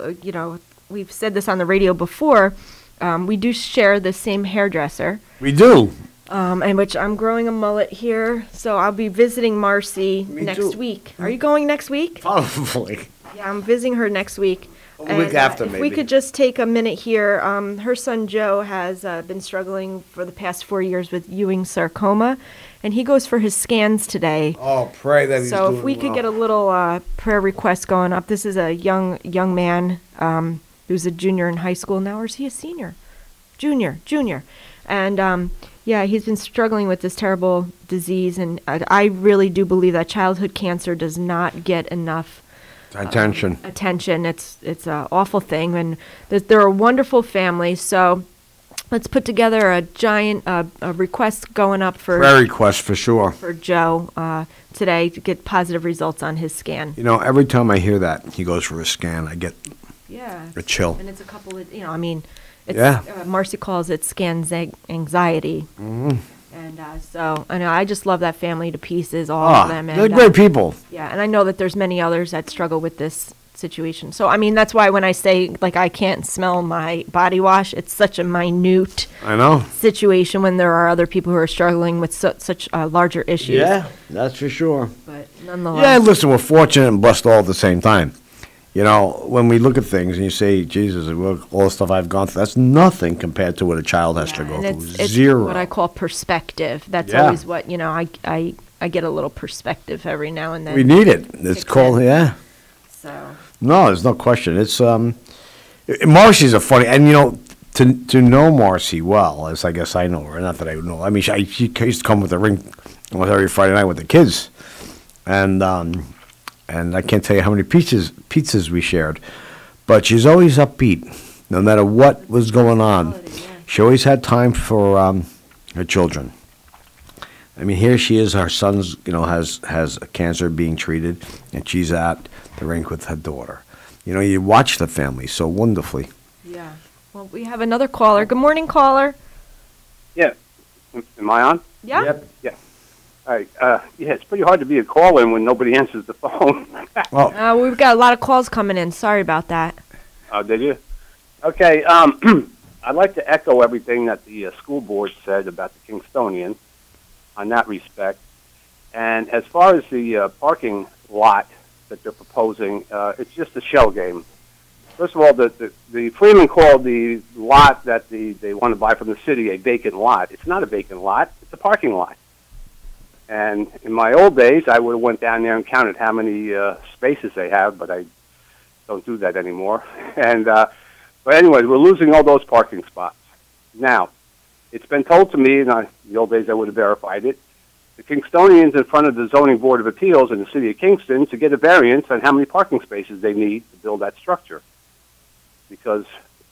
we've said this on the radio before. We do share the same hairdresser. We do. And which I'm growing a mullet here, so I'll be visiting Marcy next week. Are you going next week? Probably. Yeah, I'm visiting her next week. A week after, if maybe. we could just take a minute here, her son Joe has been struggling for the past 4 years with Ewing sarcoma, and he goes for his scans today. Oh, pray that he's doing So if we could get a little prayer request going up. This is a young man who's a junior in high school now, or is he a senior? Junior. And he's been struggling with this terrible disease, and I really do believe that childhood cancer does not get enough attention. It's an awful thing, and they're a wonderful family. So let's put together a giant request going up for prayer request for sure for Joe today to get positive results on his scan. Every time I hear that he goes for a scan, I get a chill. And it's a couple of it's Marcy calls it scan anxiety. Mm-hmm. And so I know I just love that family to pieces, all of them. And, they're great people. Yeah, and I know that there's many others that struggle with this situation. So I mean, that's why when I say I can't smell my body wash, it's such a minute situation when there are other people who are struggling with such larger issues. Yeah, that's for sure. But nonetheless, yeah. Listen, we're fortunate and blessed all at the same time. When we look at things and you say, Jesus, all the stuff I've gone through, that's nothing compared to what a child has to go through. It's zero. What I call perspective. That's always what, I get a little perspective every now and then. We need it. It's called, So. No, there's no question. It's, Marcy's a funny, and to know Marcy well, as I guess I know her, not that I know, I mean, she used to come with a ring almost every Friday night with the kids. And I can't tell you how many pizzas we shared. But she's always upbeat, no matter what was going on. She always had time for her children. I mean, here she is, her son's, has a cancer being treated, and she's at the rink with her daughter. You watch the family so wonderfully. Yeah. Well, we have another caller. Good morning, caller. Yeah. Am I on? Yeah. Yep. Yeah. All right. It's pretty hard to be a caller when nobody answers the phone. We've got a lot of calls coming in. Sorry about that. Oh, did you? Okay. I'd like to echo everything that the school board said about the Kingstonians on that respect. And as far as the parking lot that they're proposing, it's just a shell game. First of all, the Freeman called the lot that they want to buy from the city a vacant lot. It's not a vacant lot. It's a parking lot. And in my old days, I would have went down there and counted how many spaces they have, but I don't do that anymore. And but anyways, we're losing all those parking spots. Now, it's been told to me, and in the old days I would have verified it, the Kingstonians in front of the Zoning Board of Appeals in the city of Kingston to get a variance on how many parking spaces they need to build that structure. Because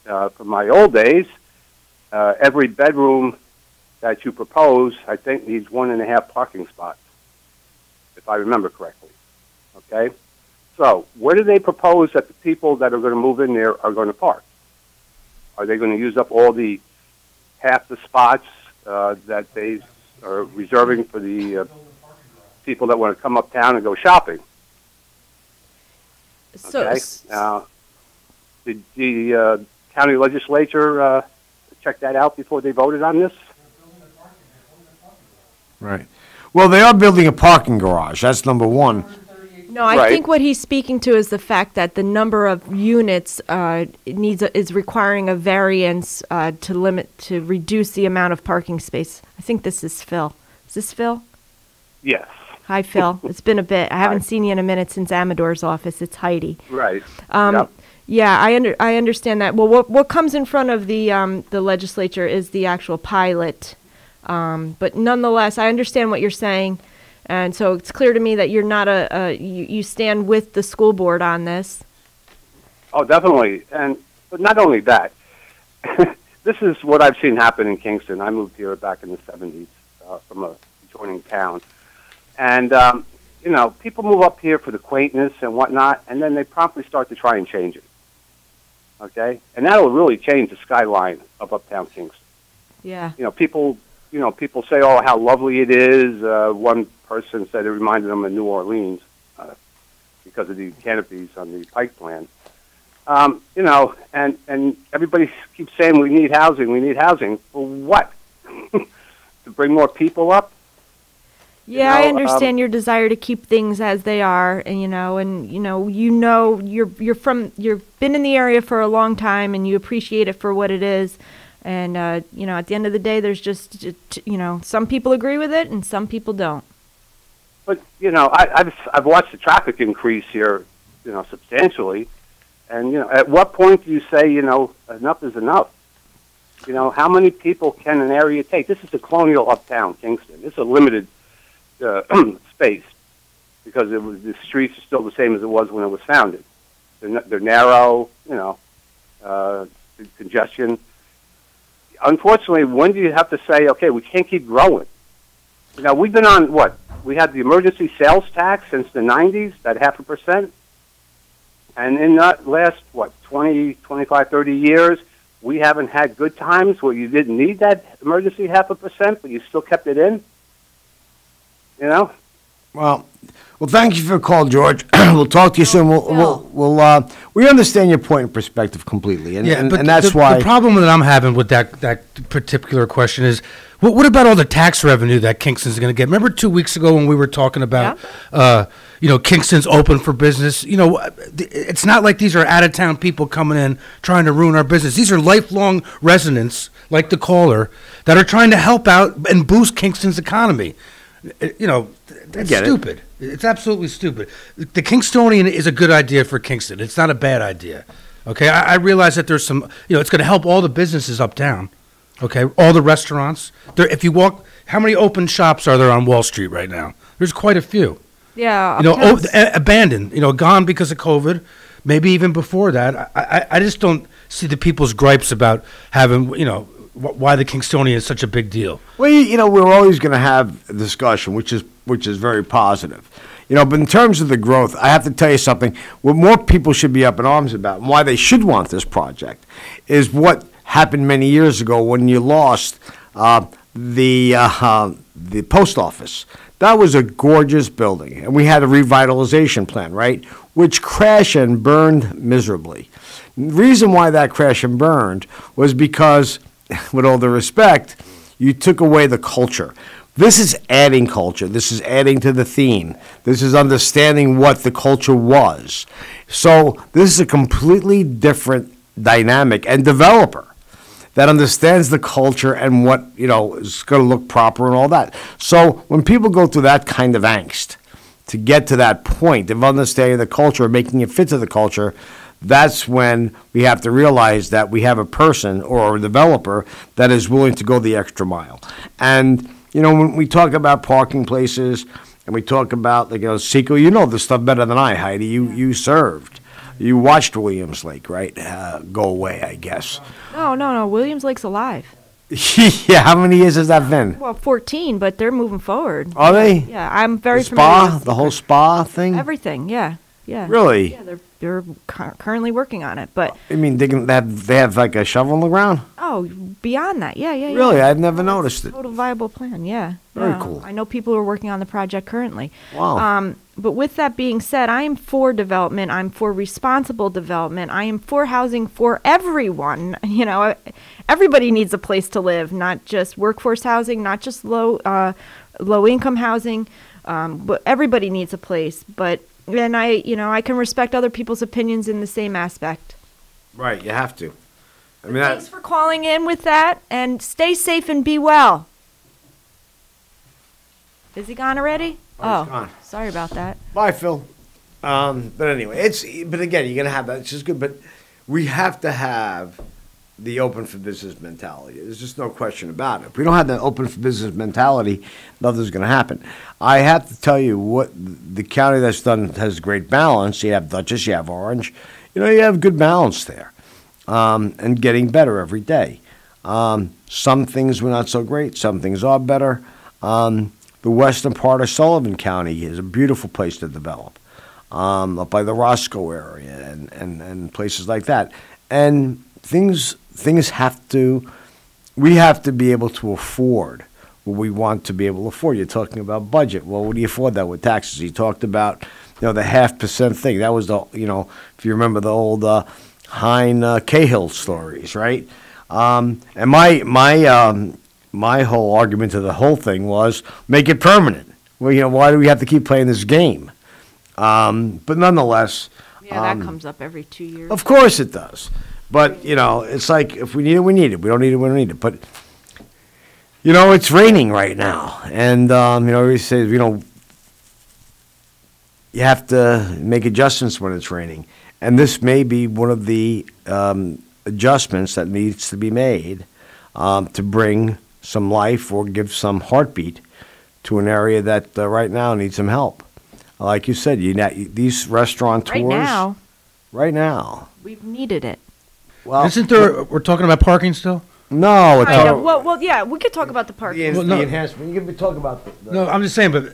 from my old days, every bedroom that you propose, I think, needs 1.5 parking spots, if I remember correctly. Okay? So, where do they propose that the people that are going to move in there are going to park? Are they going to use up all the half the spots that they are reserving for the people that want to come uptown and go shopping? Okay? Now, did the county legislature check that out before they voted on this? Right. Well, they are building a parking garage. That's number one. No, I think what he's speaking to is the fact that the number of units is requiring a variance to reduce the amount of parking space. I think this is Phil. Is this Phil? Yes. Hi, Phil. It's been a bit. I haven't seen you in a minute since Amador's office. It's Heidi. Right. Yep. Yeah, I understand that. Well, what comes in front of the legislature is the actual pilot. But nonetheless, I understand what you're saying, and so it's clear to me that you're not you stand with the school board on this. Oh, definitely, but not only that. This is what I've seen happen in Kingston. I moved here back in the 70s from a adjoining town, and you know, people move up here for the quaintness and whatnot, and then they promptly start to try and change it. Okay? And that'll really change the skyline of uptown Kingston. Yeah. You know, people say, oh, how lovely it is. One person said it reminded them of New Orleans because of the canopies on the Pike plan. You know, and everybody keeps saying we need housing. For what? To bring more people up? Yeah, I understand your desire to keep things as they are, and you've been in the area for a long time, and you appreciate it for what it is. And at the end of the day, there's just some people agree with it, and some people don't. But I've watched the traffic increase here, substantially, and at what point do you say enough is enough? How many people can an area take? This is a colonial uptown Kingston. It's a limited space because the streets are still the same as it was when it was founded. They're narrow, congestion. Unfortunately, when do you have to say, okay, we can't keep growing? We've been on what? We had the emergency sales tax since the 90s, that 0.5%. And in that last, 20, 25, 30 years, we haven't had good times where you didn't need that emergency 0.5%, but you still kept it in. Well, thank you for the call, George. We'll talk to you soon. We understand your point and perspective completely, and that's why the problem that I'm having with that particular question is, what about all the tax revenue that Kingston's going to get? Remember 2 weeks ago when we were talking about, Kingston's open for business. It's not like these are out of town people coming in trying to ruin our business. These are lifelong residents, like the caller, that are trying to help out and boost Kingston's economy. That's stupid. It's absolutely stupid. The Kingstonian is a good idea for Kingston. It's not a bad idea. Okay, I realize that there's some, it's going to help all the businesses uptown. Okay, all the restaurants. If you walk, how many open shops are there on Wall Street right now? There's quite a few. Yeah. Abandoned. Gone because of COVID. Maybe even before that. I just don't see the people's gripes about having, why the Kingstonian is such a big deal. Well, we're always going to have a discussion, which is very positive. But in terms of the growth, I have to tell you something. What more people should be up in arms about, and why they should want this project, is what happened many years ago when you lost the post office. That was a gorgeous building, and we had a revitalization plan, right, which crashed and burned miserably. The reason why that crashed and burned was because, with all due respect, you took away the culture. This is adding culture. This is adding to the theme. This is understanding what the culture was. So this is a completely different dynamic and developer that understands the culture and what, is going to look proper and all that. So when people go through that kind of angst to get to that point of understanding the culture, making it fit to the culture, that's when we have to realize that we have a person or a developer that is willing to go the extra mile. And, when we talk about parking places and we talk about, Seco, you know this stuff better than I, Heidi. You served. You watched Williams Lake, right? Go away, I guess. No. Williams Lake's alive. Yeah, how many years has that been? Well, 14, but they're moving forward. Are they? Yeah, I'm very familiar with the whole spa thing? Everything, yeah. Really? Yeah, they're currently working on it, but... I mean, they have like a shovel in the ground? Oh, beyond that, yeah. Really? I've never noticed it. Total viable plan, yeah. Very cool. I know people who are working on the project currently. Wow. But with that being said, I am for development. I'm for responsible development. I am for housing for everyone. Everybody needs a place to live, not just workforce housing, not just low income housing, but everybody needs a place. And I can respect other people's opinions in the same aspect. Right, you have to. Thanks for calling in with that, and stay safe and be well. Is he gone already? Oh, he's gone. Sorry about that. Bye, Phil. But anyway, but again, you're gonna have that. It's just good, but we have to have the open for business mentality. There's just no question about it. If we don't have that open for business mentality, nothing's going to happen. I have to tell you what the county that's done has great balance. You have Dutchess, you have Orange. You have good balance there, and getting better every day. Some things were not so great. Some things are better. The western part of Sullivan County is a beautiful place to develop, up by the Roscoe area and places like that. And things have to, we have to be able to afford what we want to be able to afford. You're talking about budget. Well, what do you afford that with taxes? You talked about, the 0.5% thing. That was the, if you remember the old Hein Cahill stories, right? And my whole argument to the whole thing was make it permanent. Well, why do we have to keep playing this game? But nonetheless, yeah, that comes up every 2 years. Of course it does. But it's like if we need it, we need it. We don't need it, we don't need it. But it's raining right now, and everybody says you have to make adjustments when it's raining, and this may be one of the adjustments that needs to be made to bring some life or give some heartbeat to an area that right now needs some help. Like you said, these restaurateurs. Right now. We've needed it. Well, isn't there? We're talking about parking still. No. Well, yeah, we could talk about the parking. The enhancement. You can be talking about No, I'm just saying, but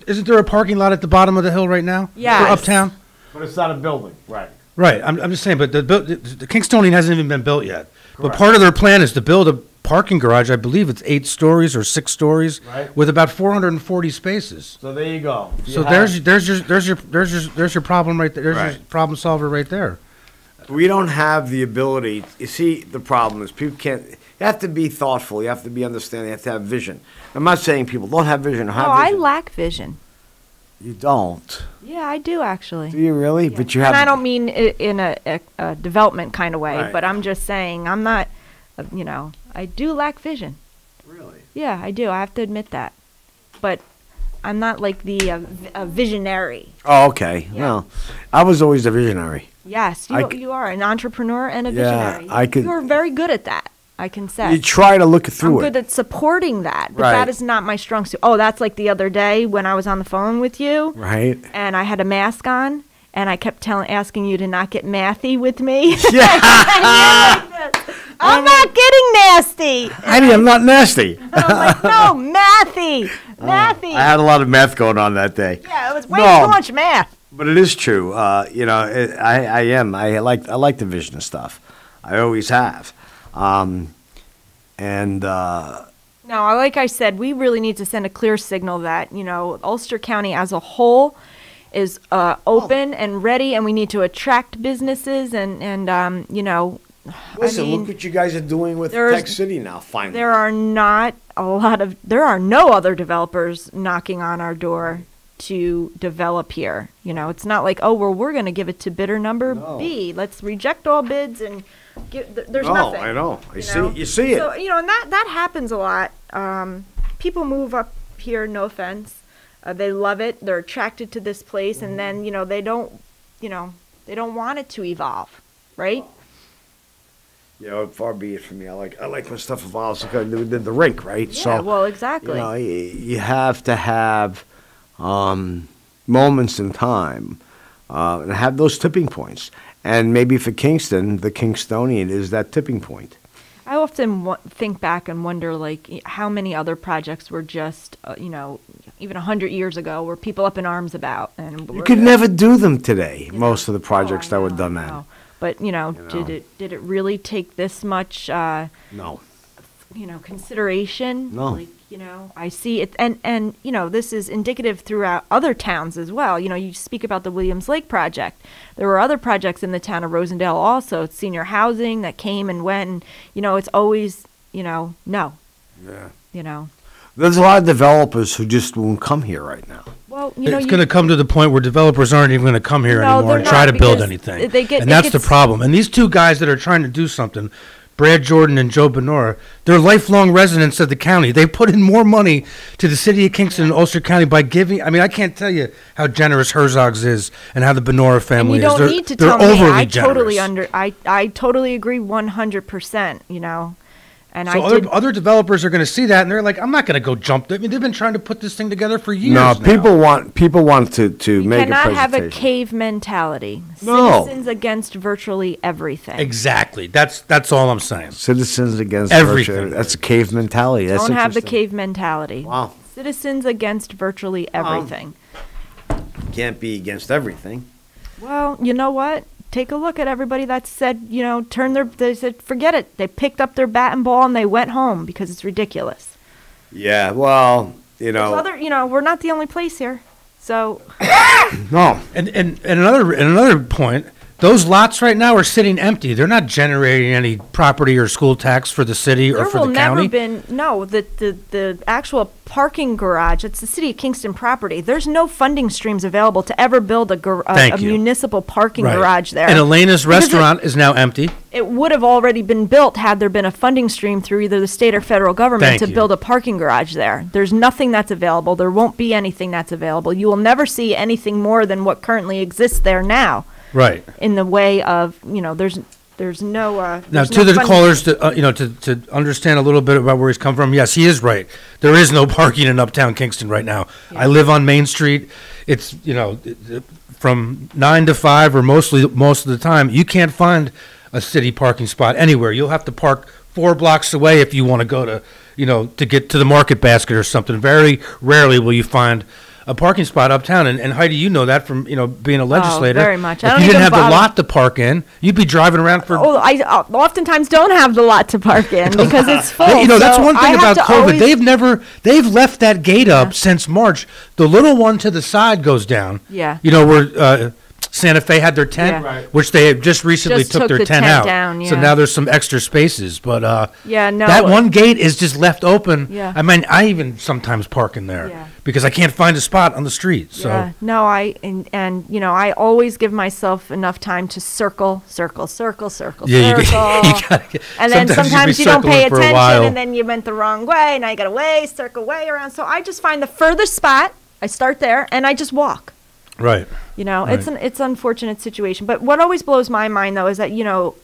isn't there a parking lot at the bottom of the hill right now? Yes. For Uptown? But it's not a building. Right. Right. I'm just saying, but the Kingstonian hasn't even been built yet. Correct. But part of their plan is to build a parking garage. I believe it's 8 stories or 6 stories, right, with about 440 spaces. So there you go. So there's your problem right there. There's your problem solver right there. We don't have the ability. You see, the problem is people can't. You have to be thoughtful. You have to be understanding. You have to have vision. I'm not saying people don't have vision. I lack vision. You don't. Yeah, I do actually. Do you really? Yeah. But you have. And I don't mean in a development kind of way, right, but I'm just saying I'm not. I do lack vision. Really? Yeah, I do. I have to admit that. But I'm not like the visionary. Oh, okay. Yeah. Well, I was always a visionary. Yes, you are an entrepreneur and a visionary. Yeah, You are very good at that, I can say. You try to look through I'm good at supporting that, but right, that is not my strong suit. Oh, that's like the other day when I was on the phone with you. Right. And I had a mask on, and I kept asking you to not get mathy with me. Yeah. I'm not getting nasty. I'm not nasty. And I'm like, no, mathy. Mathy. I had a lot of math going on that day. Yeah, it was way too much math. But it is true. I like the vision stuff. I always have. No, like I said, we really need to send a clear signal that, Ulster County as a whole is open and ready, and we need to attract businesses and Listen, look what you guys are doing with Tech City now, finally. There are no other developers knocking on our door to develop here. It's not like, we're going to give it to bidder number B. Let's reject all bids and there's nothing. I know. You see it. So, and that happens a lot. People move up here, no offense. They love it. They're attracted to this place, and then, they don't want it to evolve, right? Far be it from me. I like when stuff evolves because the rink, right? Yeah, so, well, exactly. You have to have moments in time and have those tipping points. And maybe for Kingston, the Kingstonian is that tipping point. I often think back and wonder, how many other projects were just, even 100 years ago, were people up in arms about. And you could never do them today, most of the projects that were done then. But, did it really take this much, no, consideration? No. I see it. And this is indicative throughout other towns as well. You speak about the Williams Lake project. There were other projects in the town of Rosendale also. It's senior housing that came and went. And, it's always, no. Yeah. There's a lot of developers who just won't come here right now. Well, it's going to come to the point where developers aren't even going to come here anymore and try to build anything. And that's the problem. And these two guys that are trying to do something, Brad Jordan and Joe Benora, they're lifelong residents of the county. They put in more money to the city of Kingston and Ulster County by giving. I can't tell you how generous Herzog's is and how the Benora family is. You don't need to tell me. I totally agree 100%, And so other developers are going to see that, and they're like, "I'm not going to go jump." They've been trying to put this thing together for years. No, now. people want to make a presentation. You cannot have a cave mentality. No. Citizens against virtually everything. Exactly. That's all I'm saying. Citizens against everything. That's a cave mentality. Don't have the cave mentality. Wow. Citizens against virtually everything. Can't be against everything. Well, you know what? Take a look at everybody that said, they said, forget it. They picked up their bat and ball and they went home because it's ridiculous. Yeah, well, There's we're not the only place here. So. No. And another point, those lots right now are sitting empty. They're not generating any property or school tax for the city or for the county. The actual parking garage, it's the city of Kingston property. There's no funding streams available to ever build a municipal parking garage there. And Elena's restaurant is now empty. It would have already been built had there been a funding stream through either the state or federal government to build a parking garage there. There's nothing that's available. There won't be anything that's available. You will never see anything more than what currently exists there now. Right. In the way of, there's no. Now, to the callers, to understand a little bit about where he's come from, yes, he is right. There is no parking in Uptown Kingston right now. Yeah. I live on Main Street. It's, from 9 to 5 or most of the time, you can't find a city parking spot anywhere. You'll have to park 4 blocks away if you want to go to, to get to the Market Basket or something. Very rarely will you find a parking spot uptown, and Heidi, you know that from being a legislator. Oh, very much. If you didn't have the lot to park in, you'd be driving around for. Oh, I oftentimes don't have the lot to park in because it's full. That's one thing about COVID. They've left that gate up since March. The little one to the side goes down. Yeah. Where Santa Fe had their tent, which they had just recently took their tent out. Down, So now there's some extra spaces, but no, that one gate is just left open. Yeah. I mean, I even sometimes park in there because I can't find a spot on the street. So I always give myself enough time to circle, and then sometimes you don't pay attention, and then you went the wrong way. Now you got to circle way around. So I just find the furthest spot. I start there, and I just walk. Right. It's an unfortunate situation. But what always blows my mind, though, is that,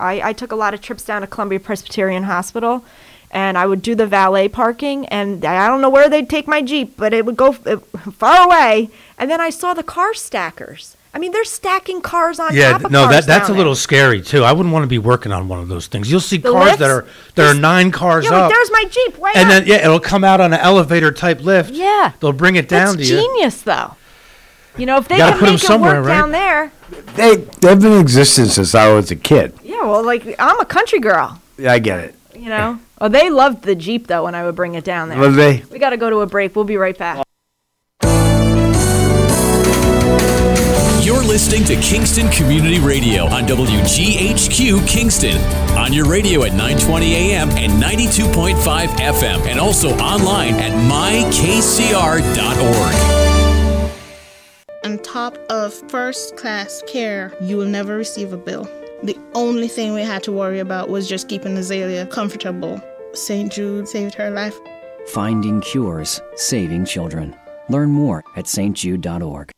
I took a lot of trips down to Columbia Presbyterian Hospital, and I would do the valet parking, and I don't know where they'd take my Jeep, but it would go far away. And then I saw the car stackers. I mean, they're stacking cars on top of cars. That's a little scary, too. I wouldn't want to be working on one of those things. You'll see cars that are 9 cars up. Yeah, there's my Jeep way and up. Then, it'll come out on an elevator-type lift. Yeah. They'll bring it down to you. That's genius, though. If they can make it work down there. They've been in existence since I was a kid. Yeah, well, I'm a country girl. Yeah, I get it. Oh, they loved the Jeep, though, when I would bring it down there. Love they? We got to go to a break. We'll be right back. You're listening to Kingston Community Radio on WGHQ Kingston. On your radio at 920 AM and 92.5 FM. And also online at mykcr.org. On top of first-class care, you will never receive a bill. The only thing we had to worry about was just keeping Azalea comfortable. St. Jude saved her life. Finding cures, saving children. Learn more at stjude.org.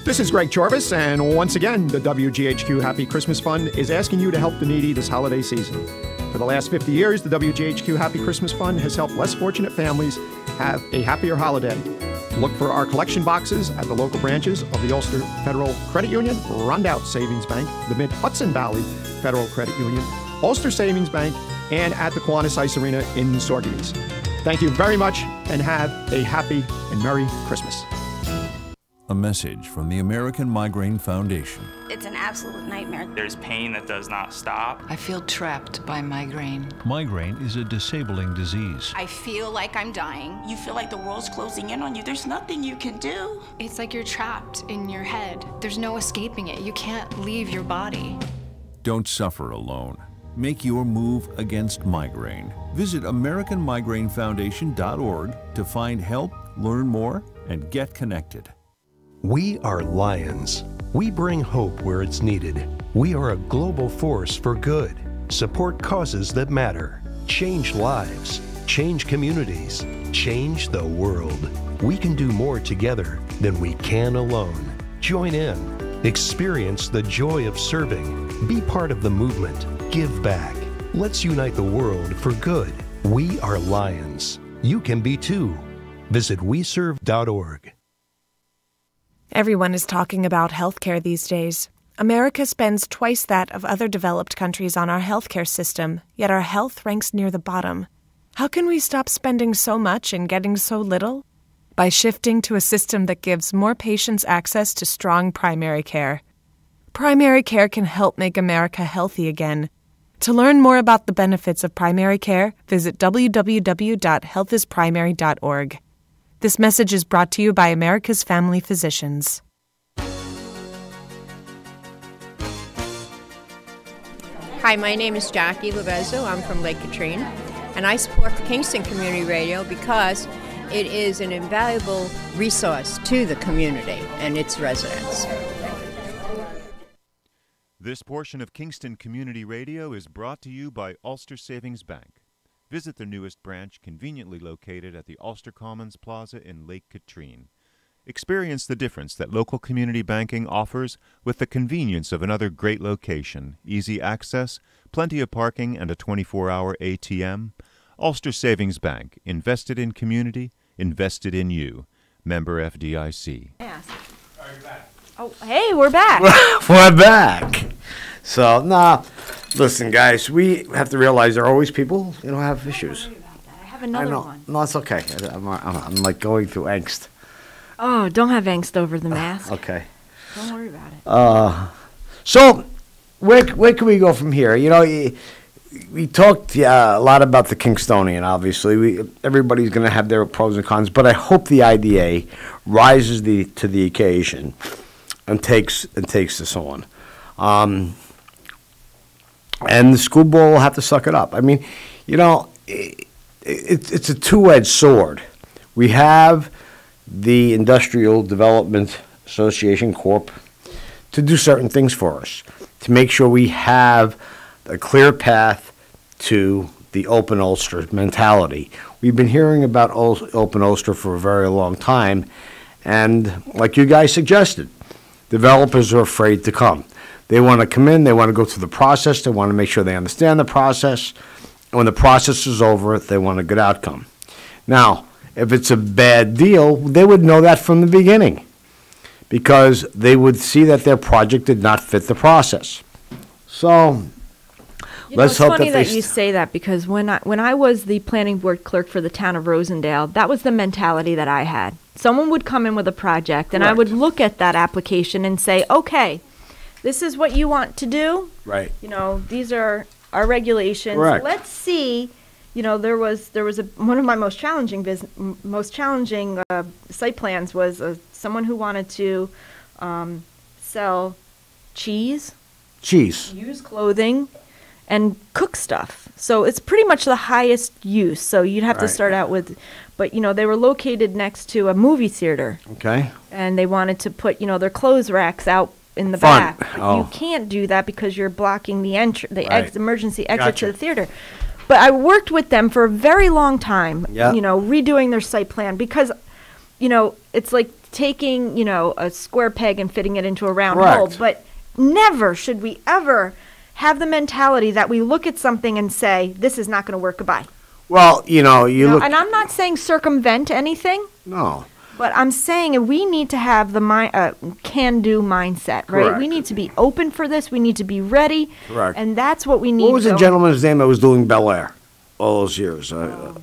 This is Greg Jarvis, and once again, the WGHQ Happy Christmas Fund is asking you to help the needy this holiday season. For the last 50 years, the WGHQ Happy Christmas Fund has helped less fortunate families have a happier holiday. Look for our collection boxes at the local branches of the Ulster Federal Credit Union, Rondout Savings Bank, the Mid-Hudson Valley Federal Credit Union, Ulster Savings Bank, and at the Kiwanis Ice Arena in Saugerties. Thank you very much, and have a happy and Merry Christmas. A message from the American Migraine Foundation. It's an absolute nightmare. There's pain that does not stop. I feel trapped by migraine. Migraine is a disabling disease. I feel like I'm dying. You feel like the world's closing in on you. There's nothing you can do. It's like you're trapped in your head. There's no escaping it. You can't leave your body. Don't suffer alone. Make your move against migraine. Visit AmericanMigraineFoundation.org to find help, learn more, and get connected. We are Lions. We bring hope where it's needed. We are a global force for good. Support causes that matter. Change lives. Change communities. Change the world. We can do more together than we can alone. Join in. Experience the joy of serving. Be part of the movement. Give back. Let's unite the world for good. We are Lions. You can be too. Visit weserve.org. Everyone is talking about healthcare these days. America spends twice that of other developed countries on our healthcare system, yet our health ranks near the bottom. How can we stop spending so much and getting so little? by shifting to a system that gives more patients access to strong primary care. Primary care can help make America healthy again. To learn more about the benefits of primary care, visit www.healthisprimary.org. This message is brought to you by America's Family Physicians. Hi, my name is Jackie Lovezzo. I'm from Lake Katrine, and I support Kingston Community Radio because it is an invaluable resource to the community and its residents. This portion of Kingston Community Radio is brought to you by Ulster Savings Bank. Visit their newest branch, conveniently located at the Ulster Commons Plaza in Lake Katrine. Experience the difference that local community banking offers with the convenience of another great location, easy access, plenty of parking, and a 24-hour ATM. Ulster Savings Bank, invested in community, invested in you. Member FDIC. Oh, hey, we're back. We're back. So, listen, guys, we have to realize there are always people, have issues. I have another one. No, it's okay. I'm like going through angst. Oh, don't have angst over the mask. Okay. Don't worry about it. So, where can we go from here? We talked a lot about the Kingstonian, obviously. Everybody's going to have their pros and cons, but I hope the IDA rises to the occasion and takes this on. And the school board will have to suck it up. I mean, it's a two-edged sword. We have the Industrial Development Association Corp to do certain things for us, to make sure we have a clear path to the open Ulster mentality. We've been hearing about open Ulster for a very long time, and like you guys suggested, developers are afraid to come. They want to come in, they want to go through the process, they want to make sure they understand the process, and when the process is over, they want a good outcome. Now, if it's a bad deal, they would know that from the beginning, because they would see that their project did not fit the process. So, let's hope that it's funny that you say that, because when I was the planning board clerk for the town of Rosendale, that was the mentality that I had. Someone would come in with a project, and I would look at that application and say, okay, this is what you want to do. Right. These are our regulations. Correct. Let's see. There was one of my most challenging site plans was someone who wanted to sell cheese, used clothing, and cook stuff. So it's pretty much the highest use. So you'd have to start out with, but they were located next to a movie theater. Okay. And they wanted to put their clothes racks out in the back. But you can't do that because you're blocking the emergency exit to the theater. But I worked with them for a very long time, redoing their site plan, because, it's like taking, a square peg and fitting it into a round hole. But never should we ever have the mentality that we look at something and say, this is not going to work, goodbye. Well, look. And I'm not saying circumvent anything. No. But I'm saying we need to have the can-do mindset, right? Correct. We need to be open for this. We need to be ready. Correct. And that's what we need. What was the gentleman's name that was doing Bel Air all those years? That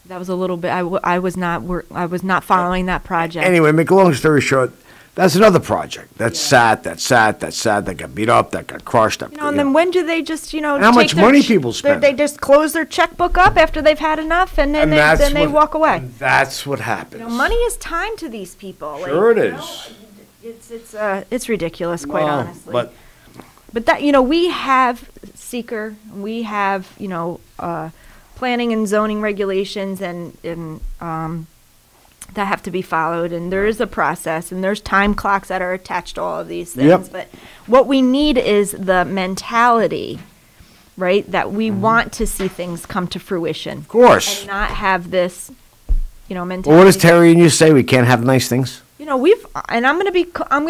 was a little bit. I was not following that project. Anyway, make a long story short, that's another project that sat, that got beat up, that got crushed. And then when do they just, how much money people spend? They just close their checkbook up after they've had enough, and then they walk away. That's what happens. Money is time to these people. Sure it is. It's ridiculous, quite honestly. But that we have seeker, we have planning and zoning regulations, and that have to be followed, and there is a process, and there's time clocks that are attached to all of these things. Yep. But what we need is the mentality, right, that we want to see things come to fruition. Of course. And not have this, mentality. Well, what does Terry and you say? We can't have nice things? And I'm going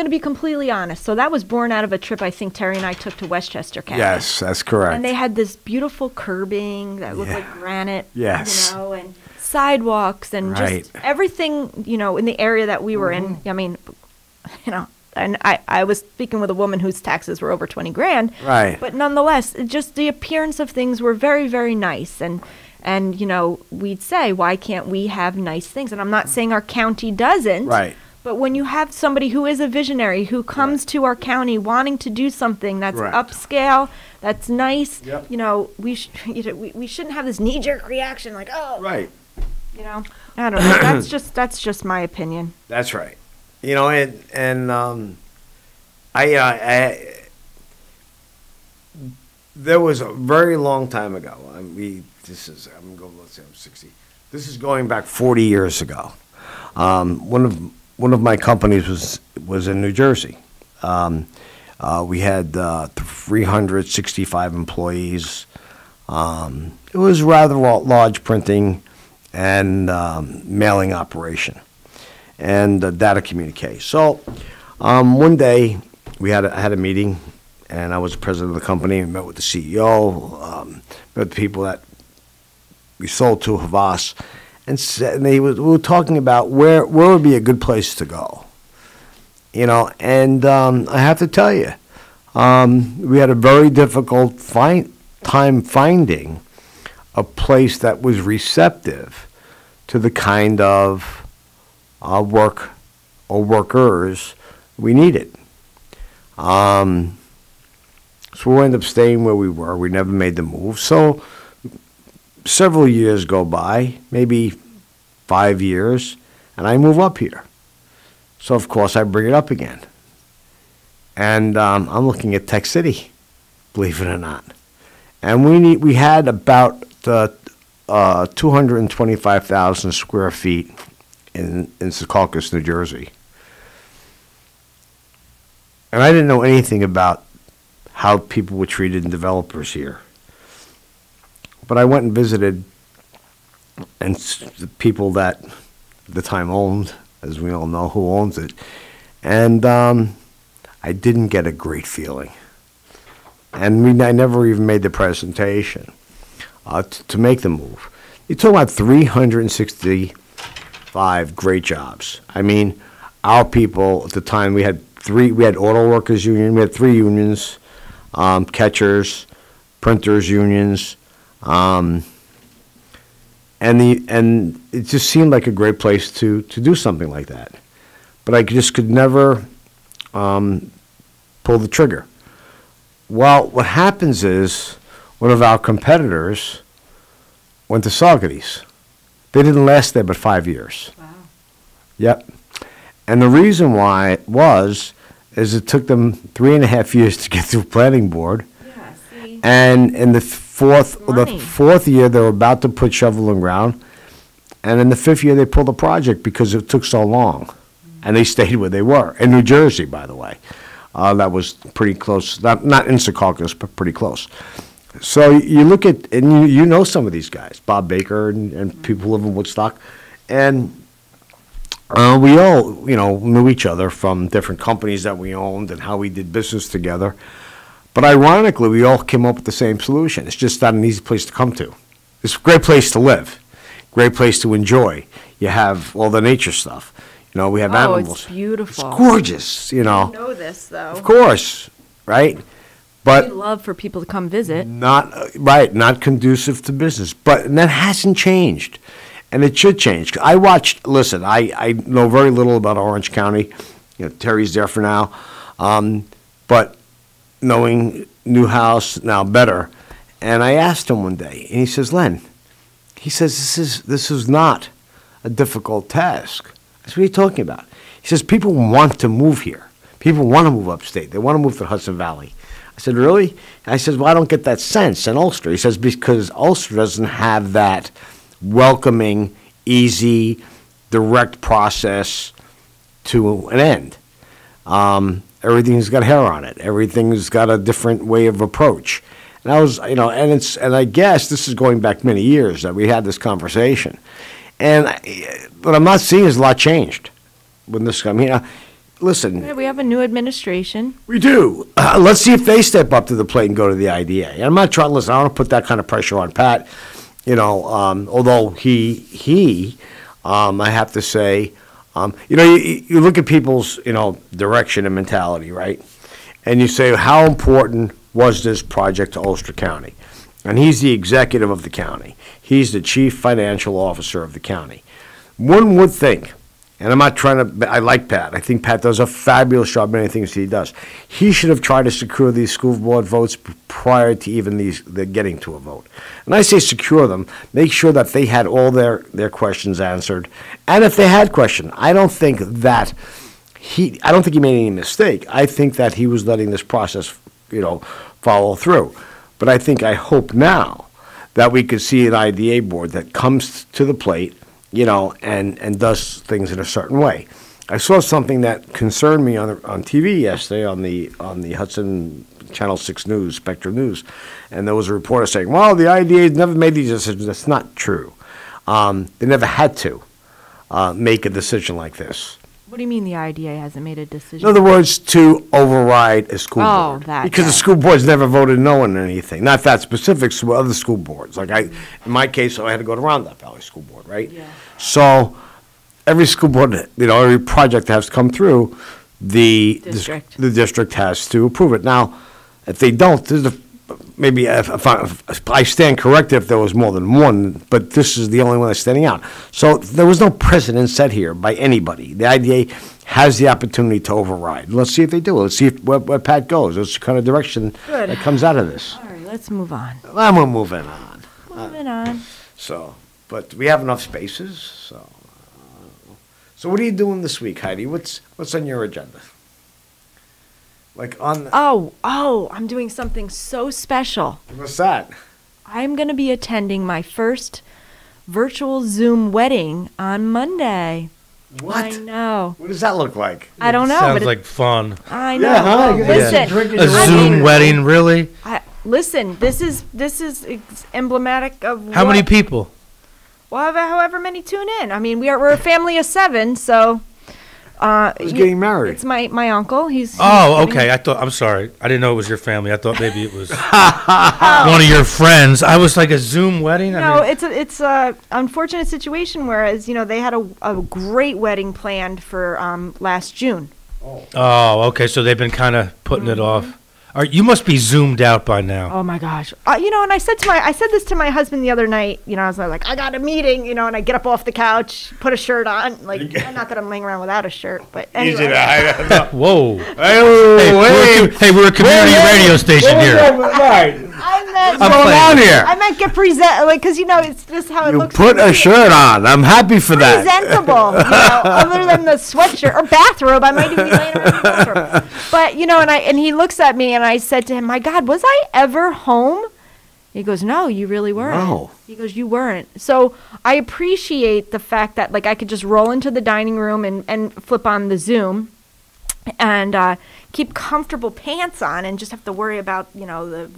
to be completely honest. So that was born out of a trip I think Terry and I took to Westchester County. Yes, that's correct. And they had this beautiful curbing that looked like granite. Yes. And sidewalks and just everything, in the area that we were in. I mean, and I was speaking with a woman whose taxes were over $20,000. Right. But nonetheless, just the appearance of things were very, very nice. And And, we'd say, why can't we have nice things? And I'm not saying our county doesn't. Right. But when you have somebody who is a visionary, who comes to our county wanting to do something that's upscale, that's nice, we shouldn't have this knee-jerk reaction like, oh. Right. I don't know. That's just my opinion. That's right. There was a very long time ago. I'm 60. This is going back 40 years ago. One of my companies was in New Jersey. We had 365 employees. It was rather large printing and mailing operation and data communique. So one day I had a meeting, and I was the president of the company. We met with the CEO, met with the people that we sold to, Havas, and we were talking about where would be a good place to go. And I have to tell you, we had a very difficult time finding a place that was receptive to the kind of work or workers we needed. So we ended up staying where we were. We never made the move. So several years go by, maybe 5 years, and I move up here. So, of course, I bring it up again. And I'm looking at Tech City, believe it or not. And we had about 225,000 square feet in Secaucus, New Jersey. And I didn't know anything about how people were treated in developers here. But I went and visited, and the people that at the time owned, as we all know who owns it, and I didn't get a great feeling. And I never even made the presentation to make the move. You're talking about 365 great jobs. I mean, our people at the time, we had auto workers union, we had 3 unions, catchers, printers unions, and it just seemed like a great place to do something like that. But I just could never pull the trigger. Well, what happens is one of our competitors went to Saugerties. They didn't last there but 5 years. Wow. Yep. And the reason why is it took them 3.5 years to get through planning board. Yeah, see. And in the fourth year, they were about to put shovel in ground. And in the 5th year, they pulled the project because it took so long. And they stayed where they were, in New Jersey, by the way. That was pretty close, not in Secaucus, but pretty close. So you look at, and you know some of these guys, Bob Baker and people who live in Woodstock. And we all, knew each other from different companies that we owned and how we did business together. But ironically, we all came up with the same solution. It's just not an easy place to come to. It's a great place to live, great place to enjoy. You have all the nature stuff. We have animals. Oh, it's beautiful. It's gorgeous, You know this, though. Of course, right? But we love for people to come visit. Not conducive to business. And that hasn't changed. And it should change. I know very little about Orange County. Terry's there for now. But knowing Newhouse now better. And I asked him one day, and he says, Len, this is not a difficult task. I said, what are you talking about? He says, people want to move here. People want to move upstate. They want to move to the Hudson Valley. I said, really? And I said, well, I don't get that sense in Ulster. He says, because Ulster doesn't have that welcoming, easy, direct process to an end. Everything's got hair on it. Everything's got a different way of approach. And I was, and I guess this is going back many years that we had this conversation. And what I'm not seeing is a lot changed when this. Listen. Yeah, we have a new administration. We do. Let's see if they step up to the plate and go to the IDA. And I'm not trying to listen. I don't want to put that kind of pressure on Pat. Although he, I have to say, you look at people's, direction and mentality, right? And you say, how important was this project to Ulster County? and he's the executive of the county. He's the chief financial officer of the county. One would think, and I'm not trying to, I like Pat. I think Pat does a fabulous job in many things he does. He should have tried to secure these school board votes prior to even the getting to a vote. And I say secure them, make sure that they had all their questions answered. And if they had questions, I don't think he made any mistake. I think that he was letting this process, follow through. But I hope now that we could see an IDA board that comes to the plate, and does things in a certain way. I saw something that concerned me on TV yesterday on the Hudson Channel 6 News, Spectrum News, and there was a reporter saying, well, the IDA never made these decisions. That's not true. They never had to make a decision like this. What do you mean the IDA hasn't made a decision? In other words, to override a school board. Because the school boards never voted no on anything. Not that specific, so other school boards. Like in my case, I had to go to Roundup Valley School Board, right? Yeah. So every school board, every project that has to come through, the district has to approve it. Now, if they don't, maybe if I stand corrected if there was more than one, but this is the only one that's standing out. So there was no precedent set here by anybody. The IDA has the opportunity to override. Let's see if they do. Let's see where Pat goes. That's the kind of direction that comes out of this. All right, let's move on. I'm moving on. Moving on. But we have enough spaces. So what are you doing this week, Heidi? What's on your agenda? I'm doing something so special. What's that? I'm going to be attending my first virtual Zoom wedding on Monday. What? I know. What does that look like? I don't know. Sounds like fun. I know. Yeah, huh? Listen, a Zoom wedding, really? Listen, this is emblematic of how many people? Well, however many tune in. I mean, we're a family of 7, so. Who's getting married? It's my uncle. He's okay. I'm sorry. I didn't know it was your family. I thought maybe it was one of your friends. I was like, a Zoom wedding? No, it's a unfortunate situation, whereas, they had a great wedding planned for last June. Oh, okay. So they've been kind of putting it off. You must be zoomed out by now. Oh my gosh! And I said this to my husband the other night. I was like, I got a meeting. And I get up off the couch, put a shirt on. Like, not that I'm laying around without a shirt, but anyway. Whoa! Hey, we're a community radio station here. What's going on here? I meant get because it's just how it looks. You put a shirt on. I'm happy for that. Presentable, other than the sweatshirt or bathrobe. I might even be laying around in the bathrobe. But and he looks at me and I said to him, "My God, was I ever home?" He goes, "No, you really weren't." No. He goes, "You weren't." So I appreciate the fact that I could just roll into the dining room and flip on the Zoom, and keep comfortable pants on, and just have to worry about the.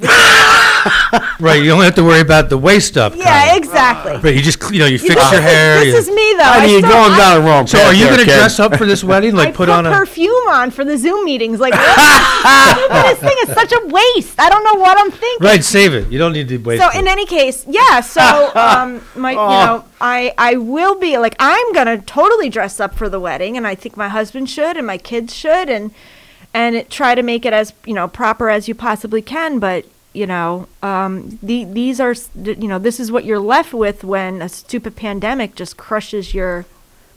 Right, you only have to worry about the waist up. Yeah, exactly. Right, you just you fix your hair. This is me though. You're going down the wrong. So are you going to dress up for this wedding? I put on perfume on for the Zoom meetings. This thing is such a waste. I don't know what I'm thinking. Right, save it. You don't need to waste. So in any case, yeah. So I will be I'm going to totally dress up for the wedding, and I think my husband should, and my kids should, and try to make it as proper as you possibly can. But these are this is what you're left with when a stupid pandemic just crushes your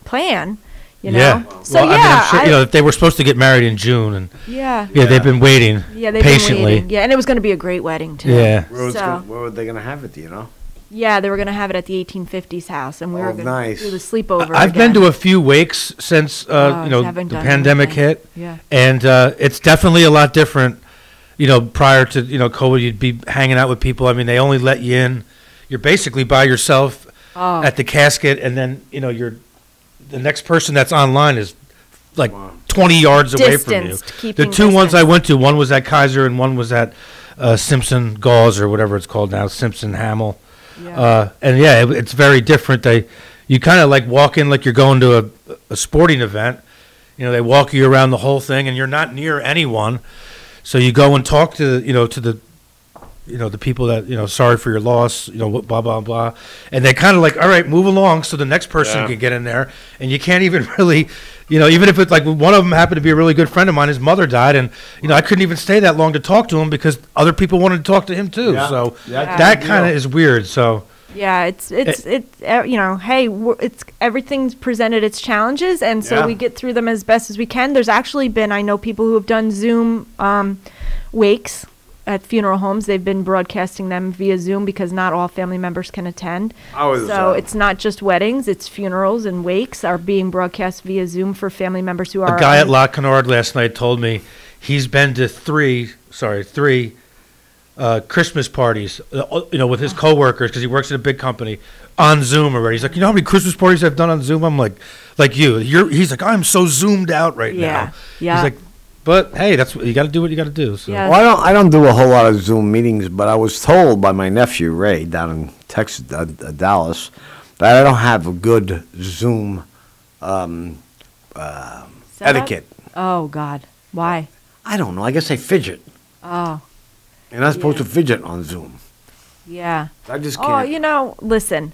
plan. Yeah. So well, I'm sure, they were supposed to get married in June, and they've been waiting. Yeah, they've patiently. Been waiting. Yeah, and it was going to be a great wedding too. Yeah. Where were they going to have it? Do you know? Yeah, they were going to have it at the 1850s house, and we were going to do the sleepover. I've been to a few wakes since the pandemic hit, and it's definitely a lot different. Prior to COVID, you'd be hanging out with people. I mean, they only let you in. You're basically by yourself at the casket, and then the next person that's online is 20 yards away from you. The two ones I went to, one was at Kaiser, and one was at Simpson Gauze or whatever it's called now, Simpson Hamel. Yeah. It's very different. You kind of walk in like you're going to a sporting event. They walk you around the whole thing, and you're not near anyone. So you go and talk to the the people that, sorry for your loss, blah, blah, blah. And they kind of like, all right, move along so the next person can get in there. And you can't even really, even if it's like one of them happened to be a really good friend of mine, his mother died. And, I couldn't even stay that long to talk to him because other people wanted to talk to him too. Yeah. So Yeah. that kind of is weird. So. Yeah, it's everything's presented its challenges, and so we get through them as best as we can. There's actually been, I know people who have done Zoom wakes at funeral homes. They've been broadcasting them via Zoom because not all family members can attend. So it's not just weddings, it's funerals and wakes are being broadcast via Zoom for family members who are. A guy at La Canard last night told me he's been to three Christmas parties, with his coworkers because he works at a big company on Zoom already. He's like, how many Christmas parties I've done on Zoom? I'm like you. He's like, I'm so zoomed out right now. Yeah. He's like, but hey, that's you got to do what you got to do. So. Yeah. Well, I don't do a whole lot of Zoom meetings, but I was told by my nephew Ray down in Texas, Dallas, that I don't have a good Zoom etiquette. Oh God, why? I don't know. I guess I fidget. Oh. You're not supposed to fidget on Zoom. Yeah. I just can't. Oh, listen.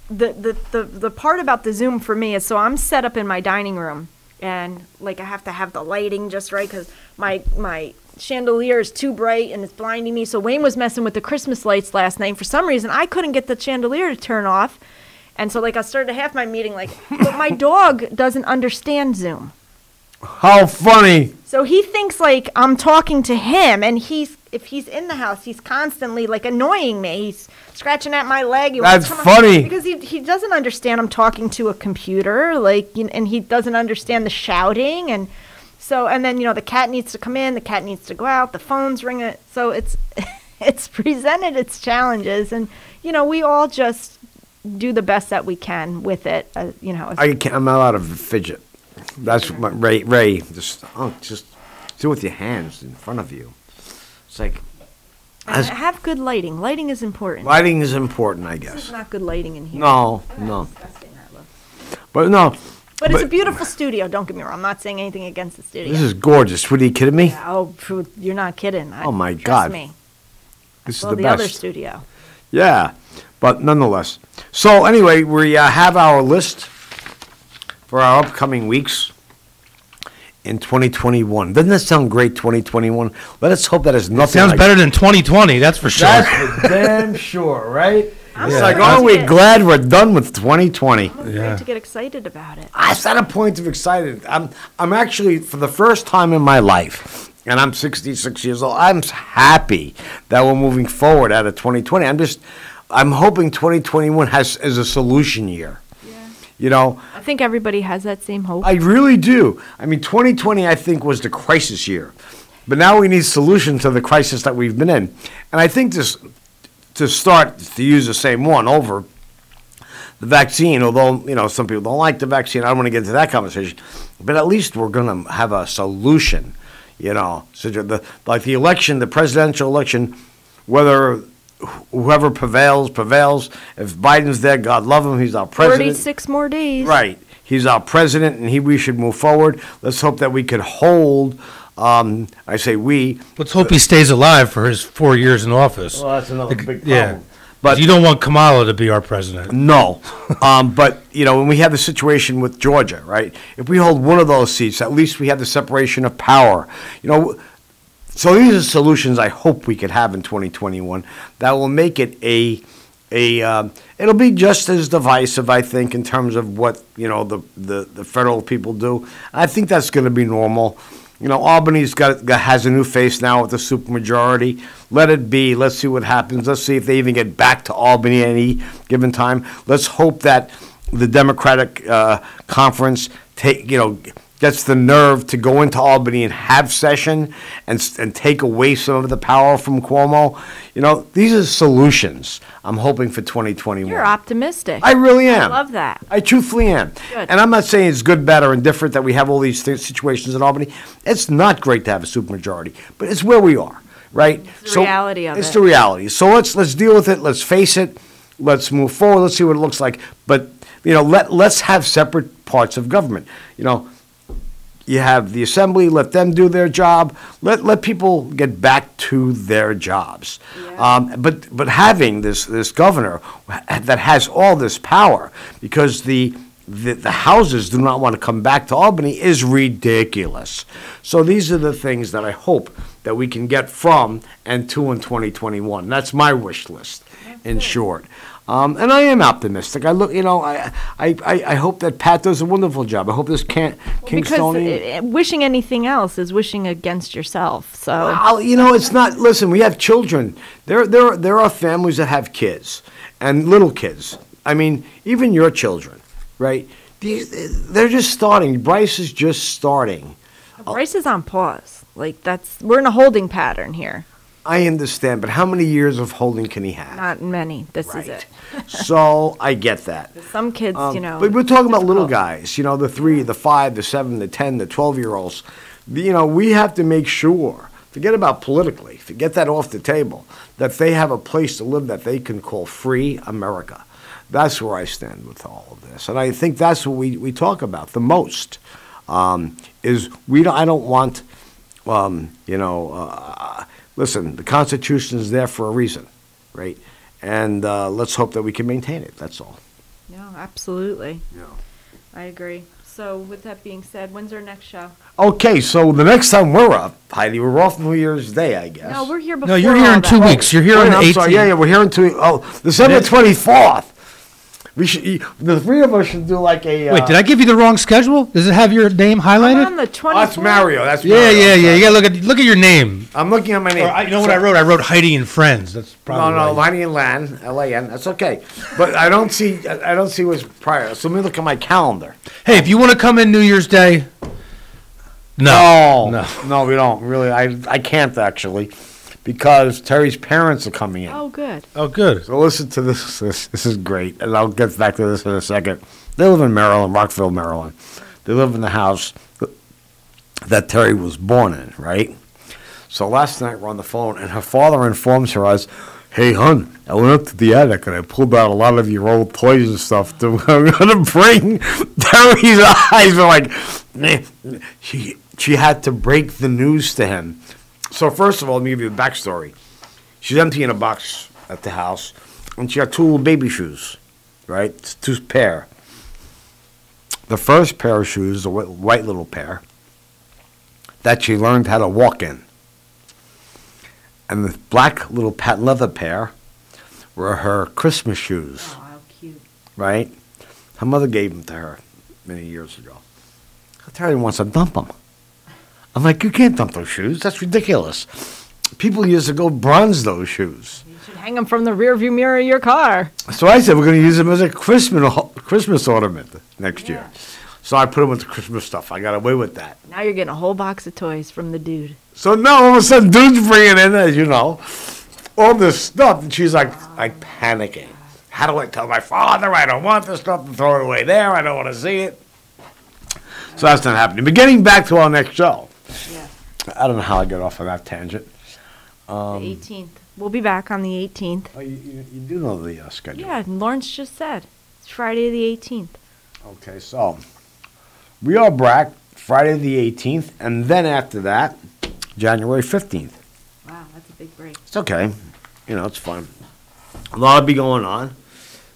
The part about the Zoom for me is, so I'm set up in my dining room, and like I have to have the lighting just right because my chandelier is too bright and it's blinding me. So Wayne was messing with the Christmas lights last night. For some reason, I couldn't get the chandelier to turn off, and so I started half my meeting but my dog doesn't understand Zoom. How funny. So he thinks I'm talking to him, and if he's in the house, he's constantly annoying me. He's scratching at my leg. That's funny. Because he doesn't understand I'm talking to a computer, and he doesn't understand the shouting, and then the cat needs to come in, the cat needs to go out, the phone's ringing. So it's presented its challenges, and we all just do the best that we can with it. I'm not allowed to fidget. That's what Ray just do it with your hands in front of you. It's like have good lighting. Lighting is important. Lighting is important, I guess. This is not good lighting in here. No. But no. But it's a beautiful studio. Don't get me wrong. I'm not saying anything against the studio. This is gorgeous. What, are you kidding me? Yeah, you're not kidding. Oh my Trust God. me. This is the best. The other studio. Yeah, but nonetheless. So anyway, we have our list for our upcoming weeks in 2021. Doesn't that sound great, 2021? Let us hope that is nothing. Sounds better than 2020, that's for sure. That's for damn sure, right? It's like, aren't we glad we're done with 2020? I'm afraid to get excited about it. It's not a point of excited. I'm actually, for the first time in my life, and I'm 66 years old, I'm happy that we're moving forward out of 2020. I'm hoping 2021 is a solution year. I think everybody has that same hope. I really do. 2020, I think, was the crisis year. But now we need solutions to the crisis that we've been in. And I think to start, to use the same one over, the vaccine, although, some people don't like the vaccine, I don't want to get into that conversation, but at least we're going to have a solution, So like the election, the presidential election, whether whoever prevails. If Biden's there, God love him, he's our president. 36 more days. Right. He's our president, and we should move forward. Let's hope that we could hold, I say we. Let's hope he stays alive for his 4 years in office. Well, that's another big problem. Yeah. But you don't want Kamala to be our president. No. But, when we have the situation with Georgia, right? If we hold one of those seats, at least we have the separation of power. So these are solutions I hope we could have in 2021 that will make it it'll be just as divisive, I think, in terms of what, the federal people do. I think that's going to be normal. Albany's has a new face now with the supermajority. Let it be. Let's see what happens. Let's see if they even get back to Albany at any given time. Let's hope that the Democratic conference gets the nerve to go into Albany and have session and take away some of the power from Cuomo. These are solutions I'm hoping for 2021. You're optimistic. I really am. I love that. I truthfully am. Good. And I'm not saying it's good, bad, or indifferent that we have all these situations in Albany. It's not great to have a supermajority, but it's where we are, right? It's the reality of it. It's the reality. So let's deal with it. Let's face it. Let's move forward. Let's see what it looks like. But let's have separate parts of government. you have the assembly, let them do their job. Let people get back to their jobs. Yeah. But having this governor that has all this power, because the houses do not want to come back to Albany, is ridiculous. So these are the things that I hope that we can get from and to in 2021. That's my wish list, in short. And I am optimistic. I hope that Pat does a wonderful job. I hope this Kingstonian. Because wishing anything else is wishing against yourself. So well, it's not. Listen, we have children. There are families that have kids and little kids. I mean, even your children, right? They're just starting. Bryce is just starting. Bryce is on pause. We're in a holding pattern here. I understand, but how many years of holding can he have? Not many. This is it. So I get that. Some kids, But we're talking about little guys, the 3, the 5, the 7, the 10, the 12-year-olds. We have to make sure, forget about politically, forget that off the table, that they have a place to live that they can call free America. That's where I stand with all of this. And I think that's what we talk about the most, is I don't want, listen, the Constitution is there for a reason, right? And let's hope that we can maintain it. That's all. No, absolutely. Yeah. I agree. So with that being said, when's our next show? Okay, so the next time we're up, Heidi, we're off New Year's Day, I guess. No, we're here before. No, you're here in 2 weeks. You're here on the 18th. Sorry, yeah, we're here in 2 weeks. Oh, December 24th. We should. The three of us should do like a. Wait, did I give you the wrong schedule? Does it have your name highlighted? I'm on the 24th. Oh, that's Mario. That's Mario. Yeah. You gotta look at your name. I'm looking at my name. You know what I wrote? I wrote Heidi and Friends. That's probably no, Heidi and Lan, L-A-N. That's okay. But I don't see what's prior. So let me look at my calendar. Hey, if you want to come in New Year's Day. No, we don't really. I can't actually. Because Terry's parents are coming in. Oh, good. So listen to this. This is great. And I'll get back to this in a second. They live in Maryland, Rockville, Maryland. They live in the house that Terry was born in, right? So last night we're on the phone, and her father informs her as, hey, hon, I went up to the attic, and I pulled out a lot of your old toys and stuff. I'm going to bring Terry's eyes. Are like, man, she had to break the news to him. So first of all, let me give you the backstory. She's emptying a box at the house, and she got 2 little baby shoes, right? It's 2 pair. The first pair of shoes, the white little pair, that she learned how to walk in. And the black little patent leather pair were her Christmas shoes. Oh, how cute. Right? Her mother gave them to her many years ago. Terry wants to dump them. I'm like, you can't dump those shoes. That's ridiculous. People years ago bronzed those shoes. You should hang them from the rearview mirror of your car. So I said, we're going to use them as a Christmas ornament next year. So I put them with the Christmas stuff. I got away with that. Now you're getting a whole box of toys from the dude. So now all of a sudden, dude's bringing in, as you know, all this stuff. And she's like panicking. How do I tell my father I don't want this stuff to throw it away there? I don't want to see it. So that's not happening. But getting back to our next show. Yeah. I don't know how I got off of that tangent. The 18th. We'll be back on the 18th. Oh, you do know the schedule. Yeah, Lawrence just said. It's Friday the 18th. Okay, so we are back Friday the 18th, and then after that, January 15th. Wow, that's a big break. It's okay. It's fun. A lot will be going on.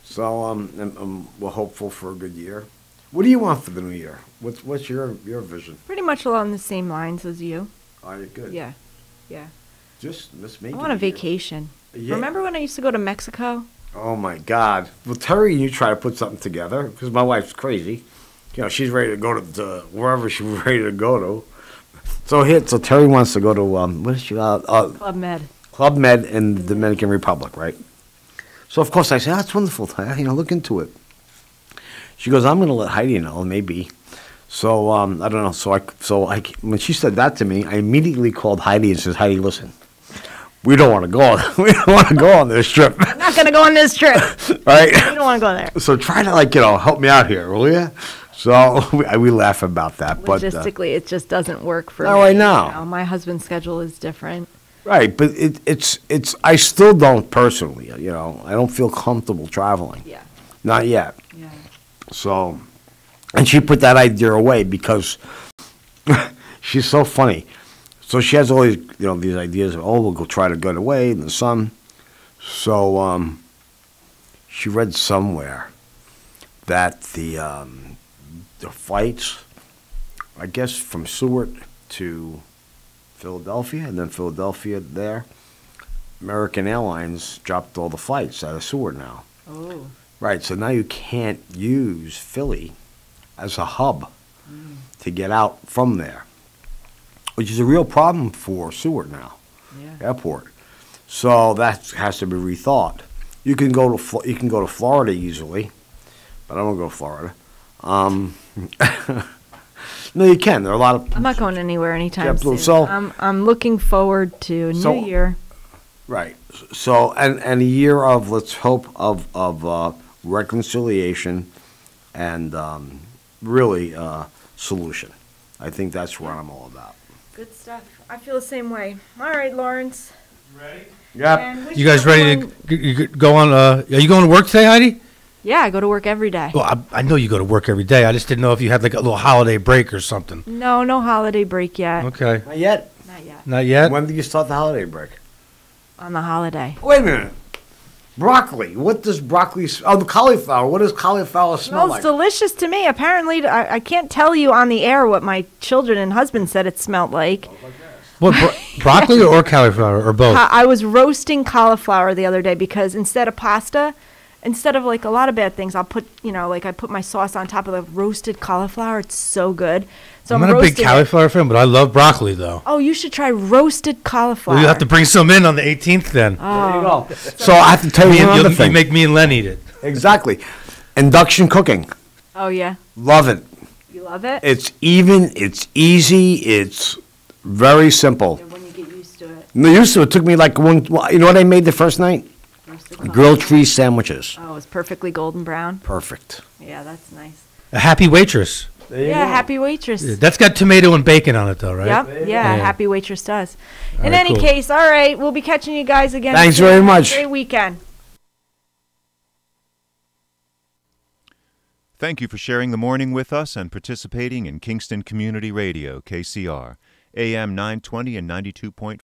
So we're hopeful for a good year. What do you want for the new year? What's your vision? Pretty much along the same lines as you. Are you good? Yeah. Just make I want a vacation. Yeah. Remember when I used to go to Mexico? Oh my God! Well, Terry and you try to put something together because my wife's crazy. She's ready to go to wherever she's ready to go to. So Terry wants to go to what is she? Club Med. Club Med in the Dominican Republic, right? So of course I say, that's wonderful. Look into it. She goes, I'm going to let Heidi know, maybe. So I don't know. So I when she said that to me, I immediately called Heidi and says, Heidi, listen, we don't want to go. We don't want to go on this trip. I'm not going to go on this trip. Right? We don't want to go there. So try to help me out here, will you? So we laugh about that. Logistically, it just doesn't work for me. I know. My husband's schedule is different. Right, but it's I still don't personally. I don't feel comfortable traveling. Yeah. Not yet. Yeah. So, and she put that idea away because She's so funny. So she has all these, these ideas of, we'll go try to get away in the sun. So she read somewhere that the flights, I guess, from Seward to Philadelphia, and then Philadelphia there, American Airlines dropped all the flights out of Seward now. Oh. Right, so now you can't use Philly as a hub to get out from there, which is a real problem for Seward now, airport. So that has to be rethought. You can go to Florida easily, but I don't go to Florida. No, you can. There are a lot of. I'm not going anywhere anytime soon. So I'm looking forward to a new year. Right. So and a year of, let's hope, of reconciliation and really solution. I think that's what I'm all about. Good stuff. I feel the same way. All right, Lawrence. Ready? Yep. You guys ready to go on? Are you going to work today, Heidi? Yeah, I go to work every day. Well, I know you go to work every day. I just didn't know if you had like a little holiday break or something. No holiday break yet. Okay. Not yet. Not yet? When did you start the holiday break? On the holiday. Wait a minute. Broccoli. What does broccoli... the cauliflower. What does cauliflower smell like? Smells delicious to me. Apparently, I can't tell you on the air what my children and husband said it smelled like. What, broccoli or cauliflower or both? I was roasting cauliflower the other day because instead of pasta, instead of like a lot of bad things, I'll put, I put my sauce on top of the roasted cauliflower. It's so good. So I'm not a big cauliflower fan, but I love broccoli, though. Oh, you should try roasted cauliflower. Well, you have to bring some in on the 18th then. Oh. There you go. So I have to tell you another thing. You make me and Len eat it. Exactly. Induction cooking. Oh, yeah. Love it. You love it? It's even, it's easy, it's very simple. When you get used to it. No, used to it. Took me like you know what I made the first night? Grilled cheese sandwiches. Oh, it's perfectly golden brown. Perfect. Yeah, that's nice. A happy waitress. Yeah, happy waitress. That's got tomato and bacon on it, though, right? Yep. Yeah, happy waitress does. All In right, any cool. case, all right, we'll be catching you guys again. Thanks soon. very much. Great weekend. Thank you for sharing the morning with us and participating in Kingston Community Radio, KCR, AM 920 and 92.5.